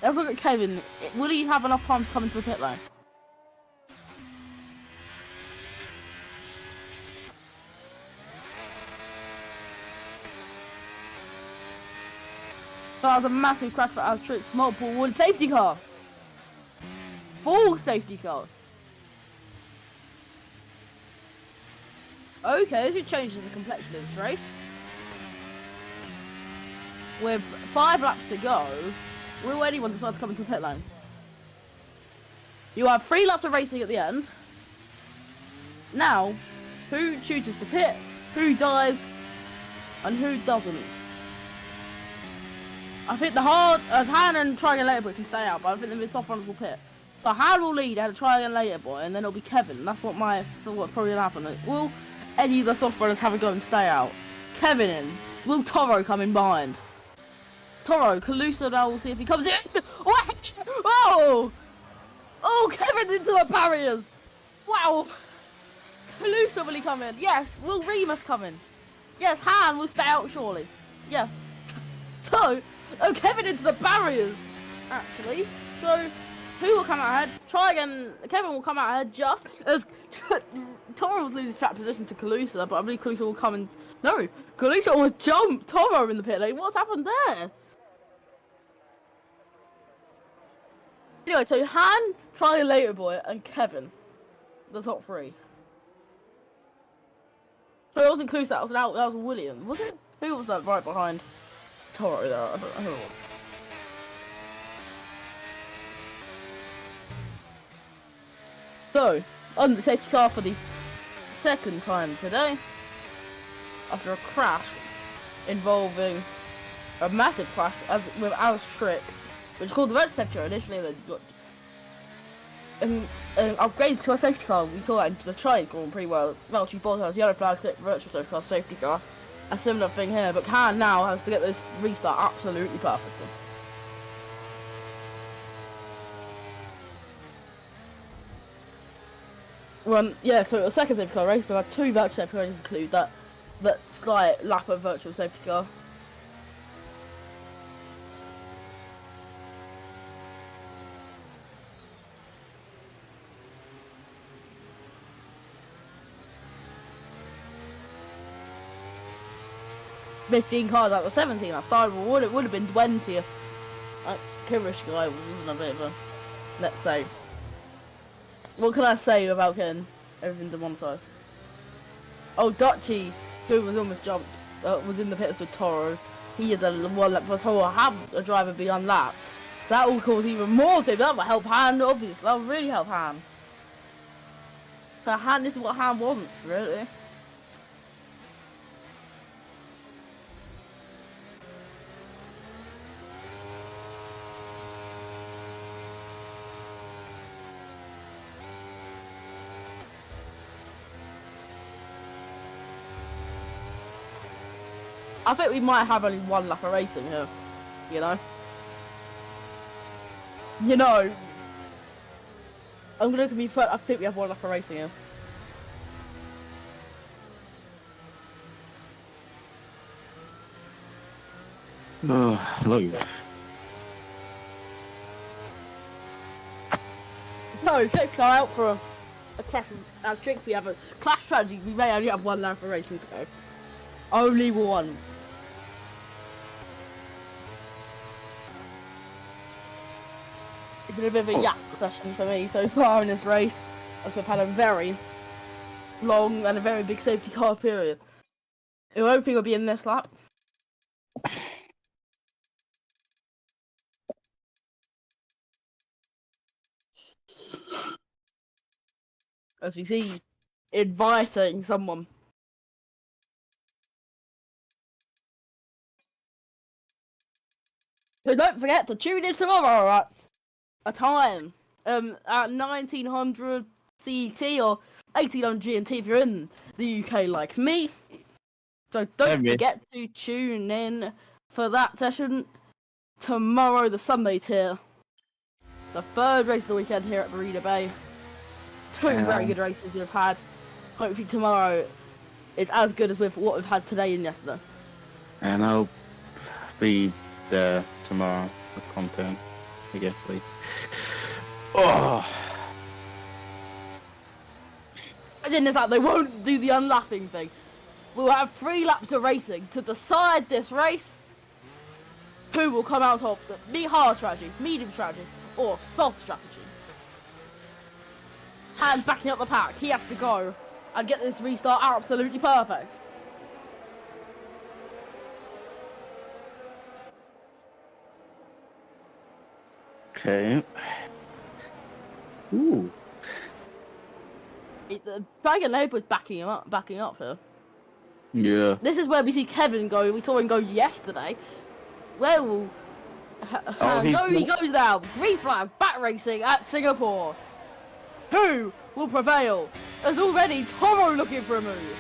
Let's look at Kevin. Will he have enough time to come into the pit lane? So that was a massive crash for Astrix. Multiple wood safety car. Full safety car. Okay, this changes the complexion of this race. With 5 laps to go, will anyone decide to come into the pit lane? You have 3 laps of racing at the end. Now, who chooses to pit, who dives, and who doesn't? I think the Han and Try Again Later Boy can stay out, but I think the soft runners will pit. So Han will lead at a Try Again Later Boy, and then it'll be Kevin. That's what's probably gonna happen. Will any of the soft runners have a go and stay out? Kevin in. Will Toro come in behind? Toro, Calusa now, we'll see if he comes in. Oh! Oh, Kevin into the barriers! Wow! Calusa, will he come in? Yes. Will Remus come in? Yes, Han will stay out surely. Yes. So, Kevin into the barriers, actually. So, who will come out ahead? Try Again. Kevin will come out ahead just as Toro will lose his track position to Calusa, but I believe Calusa will come in. No, Calusa almost jumped Toro in the pit lane. What's happened there? Anyway, so Han, Try Again Later Boy, and Kevin, the top three. So it wasn't Calusa, that was William, was it? Who was that right behind Toro there? I don't know who it was. So, on the safety car for the second time today, after a crash involving a massive crash with Alice Trick, which is called the virtual safety car initially, then got upgraded to a safety car. We saw that into the China Grand Prix where Valtteri Bottas yellow flag virtual safety car. A similar thing here, but Han now has to get this restart absolutely perfectly. Yeah, so it was second safety car race. We had two virtual safety cars include that slight lap of virtual safety car. $15 cars out of 17. I started would have been 20 if Kirish guy wasn't a bit of a, let's say. What can I say without getting everything demonetized? Oh, Dutchy, who was almost jumped, was in the pits with Toro. He is a one lap, but Toro will have a driver be unlapped. That will cause even more safety. That will help Han, obviously. That will really help Han. But Han, this is what Han wants, really. I think we might have only one lap of racing here, you know? I'm gonna be fair, I think we have one lap of racing here. Oh, hello. No, safety car out for a crash. As Trick, we have a clash strategy. We may only have one lap of racing to go. Only one. It's been a bit of a yak session for me so far in this race, as we've had a very long and a very big safety car period. I don't think it'll be in this lap. As we see, inviting someone. So don't forget to tune in tomorrow at a time at 1900 CET or 1800 GMT if you're in the UK like me. So don't forget to tune in for that session tomorrow. The Sunday tier, the third race of the weekend here at Marina Bay. Two very good races we've had. Hopefully tomorrow is as good as with what we've had today and yesterday. And I'll be there tomorrow with content, I guess, please. Oh! As in this lap, they won't do the unlapping thing. We'll have 3 laps of racing to decide this race. Who will come out top? The hard strategy, medium strategy, or soft strategy. And backing up the pack, he has to go and get this restart absolutely perfect. Okay. Ooh. Dragon Labour was backing up here. Yeah. This is where we see Kevin go. We saw him go yesterday. Where will he goes now? Green flag, back racing at Singapore. Who will prevail? There's already Toro looking for a move.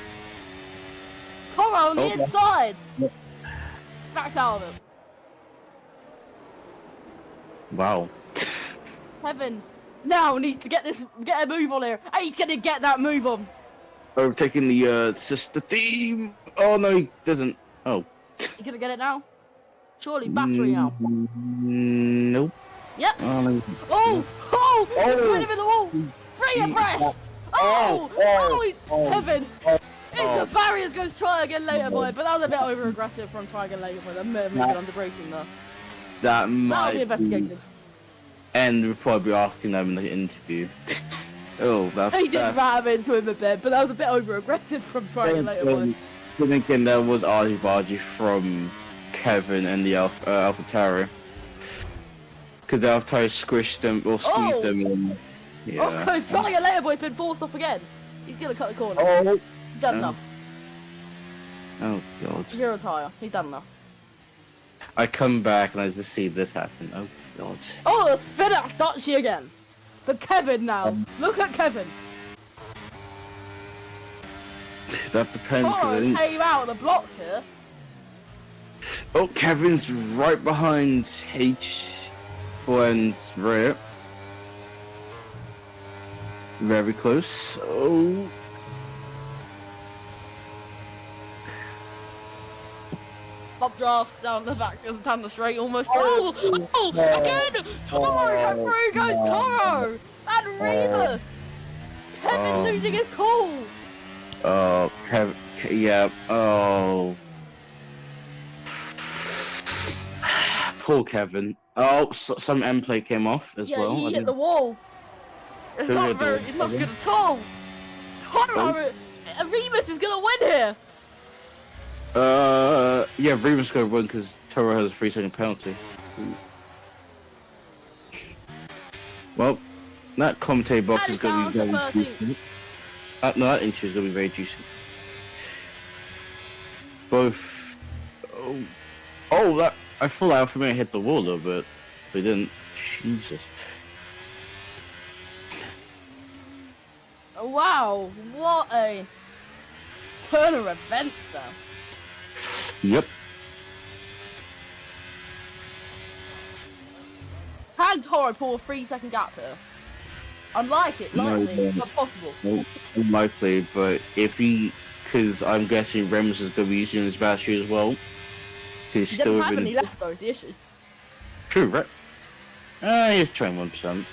Toro on the inside. Backs out of him. Wow. Kevin now needs to get a move on here. And he's gonna get that move on. Overtaking the sister team. Oh no, he doesn't. Oh. You gonna get it now? Surely battery now. Nope. Yep. Oh, He's put him in the wall. Free abreast. Kevin. The barriers goes try again later, boy. But that was a bit over aggressive from try again later, boy. That may have been under braking there. That might be investigated. And we'll probably be asking them in the interview. He did ram into him a bit, but that was a bit over aggressive from try again later, boy. Then again, there was argy-bargy from Kevin and the AlphaTauri. Because the AlphaTauri squished them or squeezed them in. Yeah. Oh, try again later, boy's been forced off again. He's gonna cut the corner. Oh. He's done enough. Oh god. Zero tire. He's done enough. I come back and I just see this happen. Oh god. Oh, the spin out Dutchie again. But Kevin now. Look at Kevin. That depends. Oh, came out of the block here. Oh, Kevin's right behind H4N's rear. Very close. Oh. Bob draft down the straight almost. Again! Toro! And through goes Toro! And Remus! Kevin losing his cool! Kevin, yeah, poor Kevin. Oh, some end plate came off as well. Yeah, he hit the wall. It's not good at all. Toro! Remus is gonna win here! Yeah, Remus gonna win because Toro has a 3-second penalty. Well, that commentator box is gonna be very juicy. No, that intro is gonna be very juicy. Both. Oh, that I thought Alpha Male hit the wall a little bit, but he didn't. Jesus. Wow, what a turn of events though. Yep. Can Toro pull a 3-second gap here? Unlikely, but possible. No, unlikely, but if he, because I'm guessing Remus is going to be using his battery as well. He doesn't have any left though, is the issue. True, right? He's trying 1%.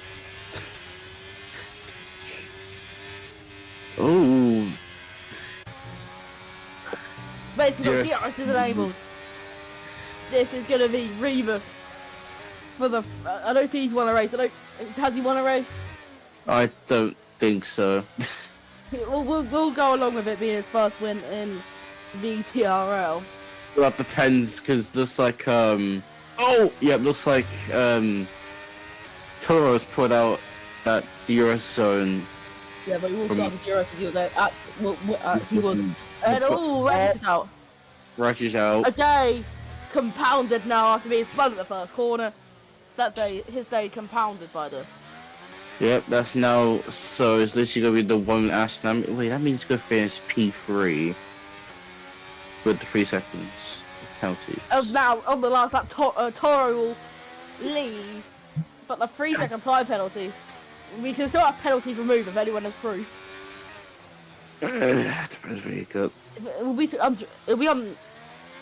Oh. Basically, DRS is enabled. This is going to be Remus. For the, I don't think he's won a race. Has he won a race? I don't think so. We'll go along with it being his first win in VDRL. Well, that depends, because looks like, looks like, Toro's put out that DRS zone. Yeah, but he will start with DRS as he was there. He was. And Ratchet's out. Ratchet's out. A day compounded now after being spun at the first corner. That day, his day compounded by this. Yep, that's now, so it's literally going to be the one Aston. Wait, that means it's going to finish P3 with the 3 seconds penalty. As now, on the last lap, Toro will lead, but the 3-second time penalty, we can still have penalty removed if anyone has proof. Depends where you go. It'll be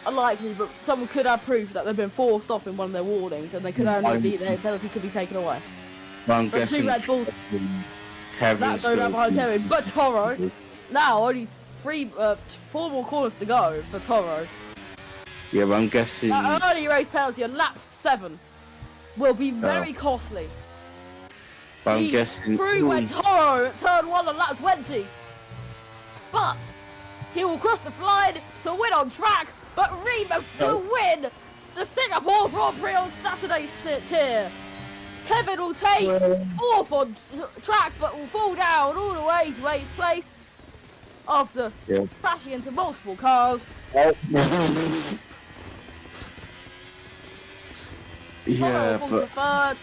unlikely, but someone could have proof that they've been forced off in one of their warnings, and they could only their penalty could be taken away. Well, I'm guessing Red Bulls, Kevin's that go behind Kevin, but Toro now only 4 more corners to go for Toro. Yeah, but I'm guessing That early race penalty on lap 7 will be very costly. But I'm guessing Through went Toro at turn 1 on lap 20. But he will cross the line to win on track, but Remus will win the Singapore Grand Prix on Saturday's tier. Kevin will take fourth on track, but will fall down all the way to 8th place after crashing into multiple cars. Yeah, Falls but to third.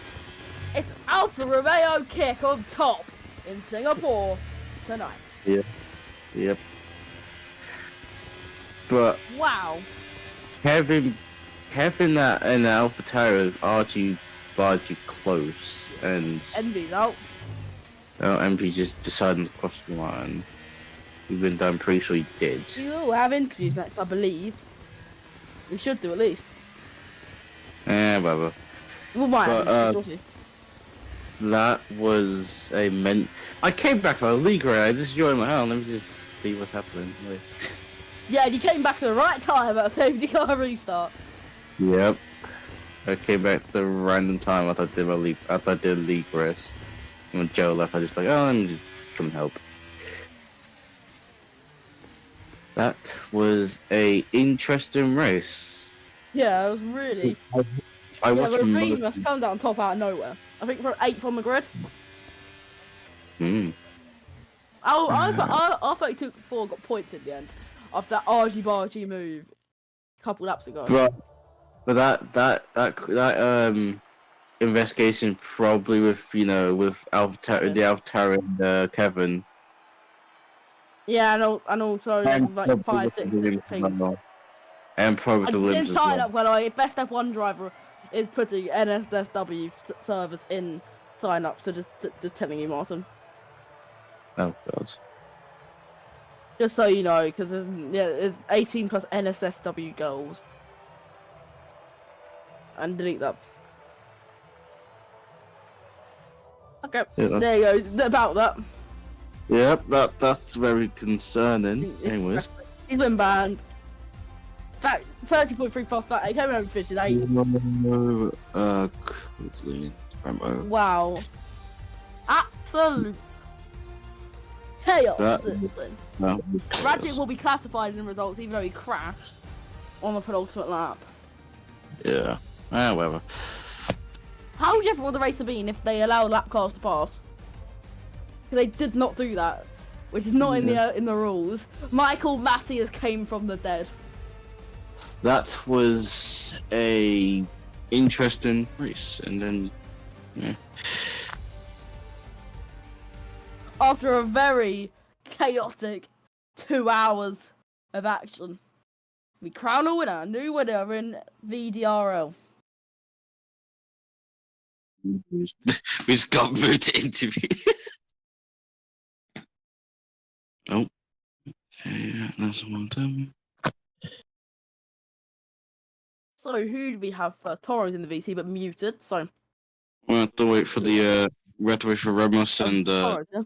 It's Alfa Romeo kick on top in Singapore tonight. Yep. But Wow. having that in AlphaTauri argy bargy close, and Envy's out. MP just decided to cross the line, even though I'm pretty sure he did. We will have interviews next, I believe. We should do at least. Whatever. We might But, have interviews, That was a I came back for a league race. I just joined my house. Let me just see what's happening. Wait. Yeah, you came back to the right time at a safety car restart. Yep. I came back at the random time after I did a league race. And when Joe left, I just like, oh, let me just come and help. That was a interesting race. Yeah, it was really. I watched the Green must come down top out of nowhere. I think we're 8th on the grid. I thought he took 4, got points in the end after that argy-bargy move a couple laps ago. But that investigation probably with the AlphaTauri and Kevin. Yeah, and also like 5, 6 different things. And probably the limbs as well. Up where like best F1 driver is putting NSFW servers in sign up. So just telling you, Martin. Oh god. Just so you know, because it's 18 plus NSFW goals. And delete that. Okay, there you go. About that. Yep, that's very concerning. Anyways, he's been banned. 30.3 past that. He came over 58. Wow. Absolute chaos. Ratchet will be classified in the results, even though he crashed on the penultimate lap. Yeah. Whatever. How different would the race have been if they allowed lap cars to pass? Because they did not do that, which is not in the rules. Michael Massey has came from the dead. That was a interesting race, and then after a very chaotic 2 hours of action, we crown a new winner in VDRL. We just got moved to interviews. Oh, yeah, that's one time. So who do we have first? Toro's in the VC, but muted. So we have to wait for Ramos and Toro's, yeah.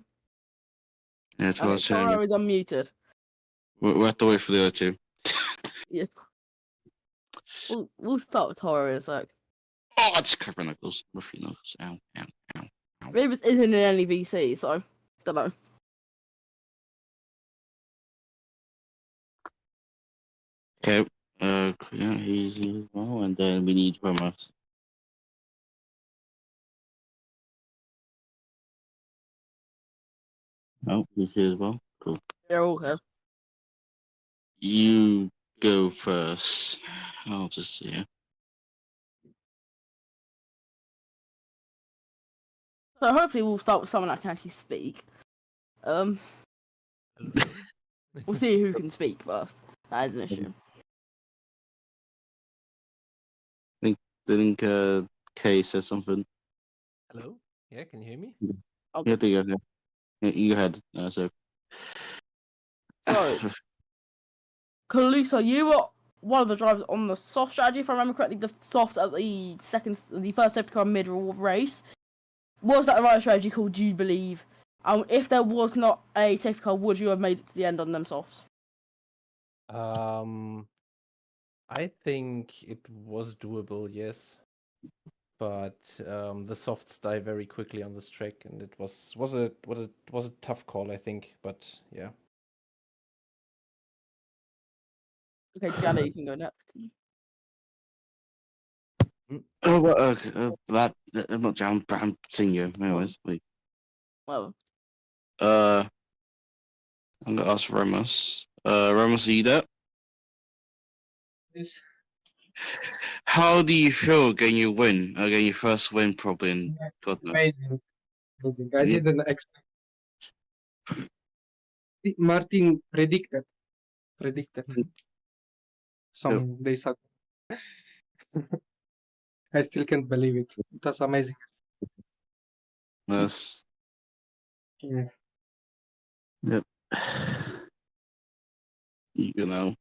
Yeah, Toro is unmuted. We have to wait for the other two. Yeah. We'll start with Toro in a sec. Oh, it's covering knuckles. Roughy knuckles. Ow. Rebus isn't in any VC, so don't know. Okay. Yeah, he's well, and then we need Ramos. Oh, he's here as well. Cool. They're all here. You go first. I'll just see you. So hopefully we'll start with someone that can actually speak. We'll see who can speak first. That is an issue. I think Kay says something. Hello? Yeah, can you hear me? Okay. Yeah, there you go. Yeah, you go ahead. So, Caluso, you were one of the drivers on the soft strategy, if I remember correctly, the soft at the first safety car mid-race. Was that the right strategy called, do you believe? If there was not a safety car, would you have made it to the end on them softs? I think it was doable, yes. But the softs die very quickly on this track, and it was a tough call, I think. But yeah. Okay, Gianni, you can go next. Oh, well, I'm not Jam, I'm senior. Anyways, like, Well, I'm gonna ask Ramos. Ramos, are you there? Yes. How do you feel getting your win? Getting your first win, probably in God knows. Amazing. Amazing. I Mhm. didn't expect. Martin predicted some days ago. I still can't believe it. It was amazing. Yes. Yeah. Yep. You know,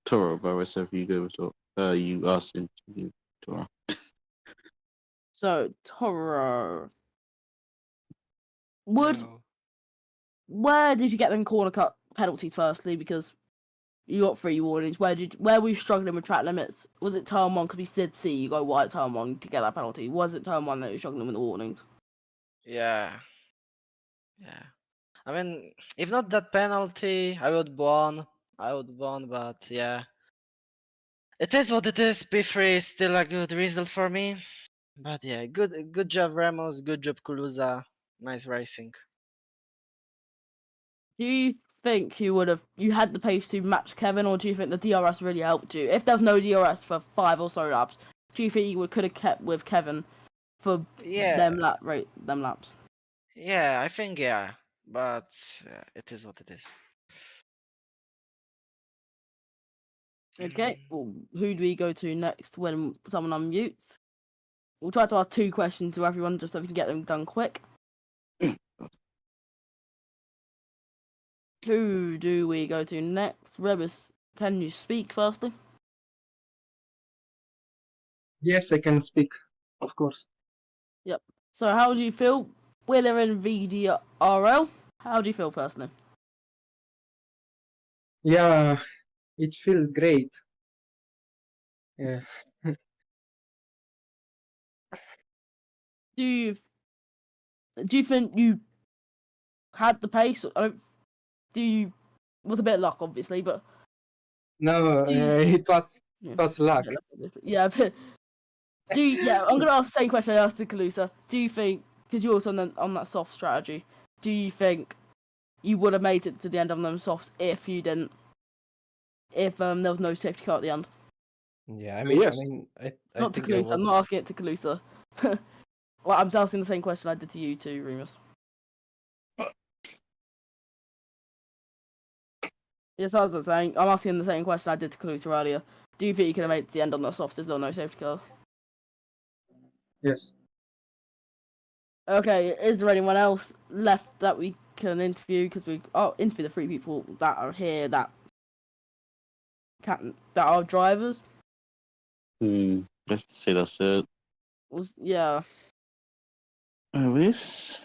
Toro, Boris, if you go to you asked him to do Toro. so Toro, would No. where did you get them corner cut penalties? Firstly, because you got 3 warnings. Where were you struggling with track limits? Was it turn 1? Because we did see you go wide at turn 1 to get that penalty. Was it turn 1 that you were struggling with the warnings? Yeah. Yeah. I mean, if not that penalty, I would won. But yeah. It is what it is. P3 is still a good result for me. But yeah, good job Ramos, good job Kuluza. Nice racing. Do you think you had the pace to match Kevin, or do you think the DRS really helped you? If there's no DRS for 5 or so laps, do you think you could have kept with Kevin for Yeah. them laps? Yeah, I think yeah. But it is what it is. Okay, well, who do we go to next when someone unmutes? We'll try to ask 2 questions to everyone just so we can get them done quick. Who do we go to next? Rebus, can you speak firstly? Yes, I can speak, of course. So how do you feel? Winner in VDRL? How do you feel firstly? Yeah, it feels great. Yeah. Do you think you had the pace? With a bit of luck, obviously, but No, do you, it was yeah, luck. yeah, obviously. Yeah, but I'm gonna ask the same question I asked to Kalusa. Do you think, because you're also on that soft strategy, do you think you would have made it to the end on them softs if there was no safety car at the end? Yeah, Yes. I Not to think I Kalusa. I'm would. not asking it to Kalusa. Well, I'm asking the same question I did to you too, Remus. Yes, I was saying. I'm asking the same question I did to Kalusa earlier. Do you think you could have made it to the end on the softs if there was no safety car? Yes. Okay, is there anyone else left that we can interview? Because interview the 3 people that are here that are drivers. Let's say that's it. Yeah. Anyways,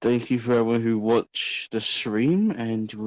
thank you for everyone who watched the stream, and we'll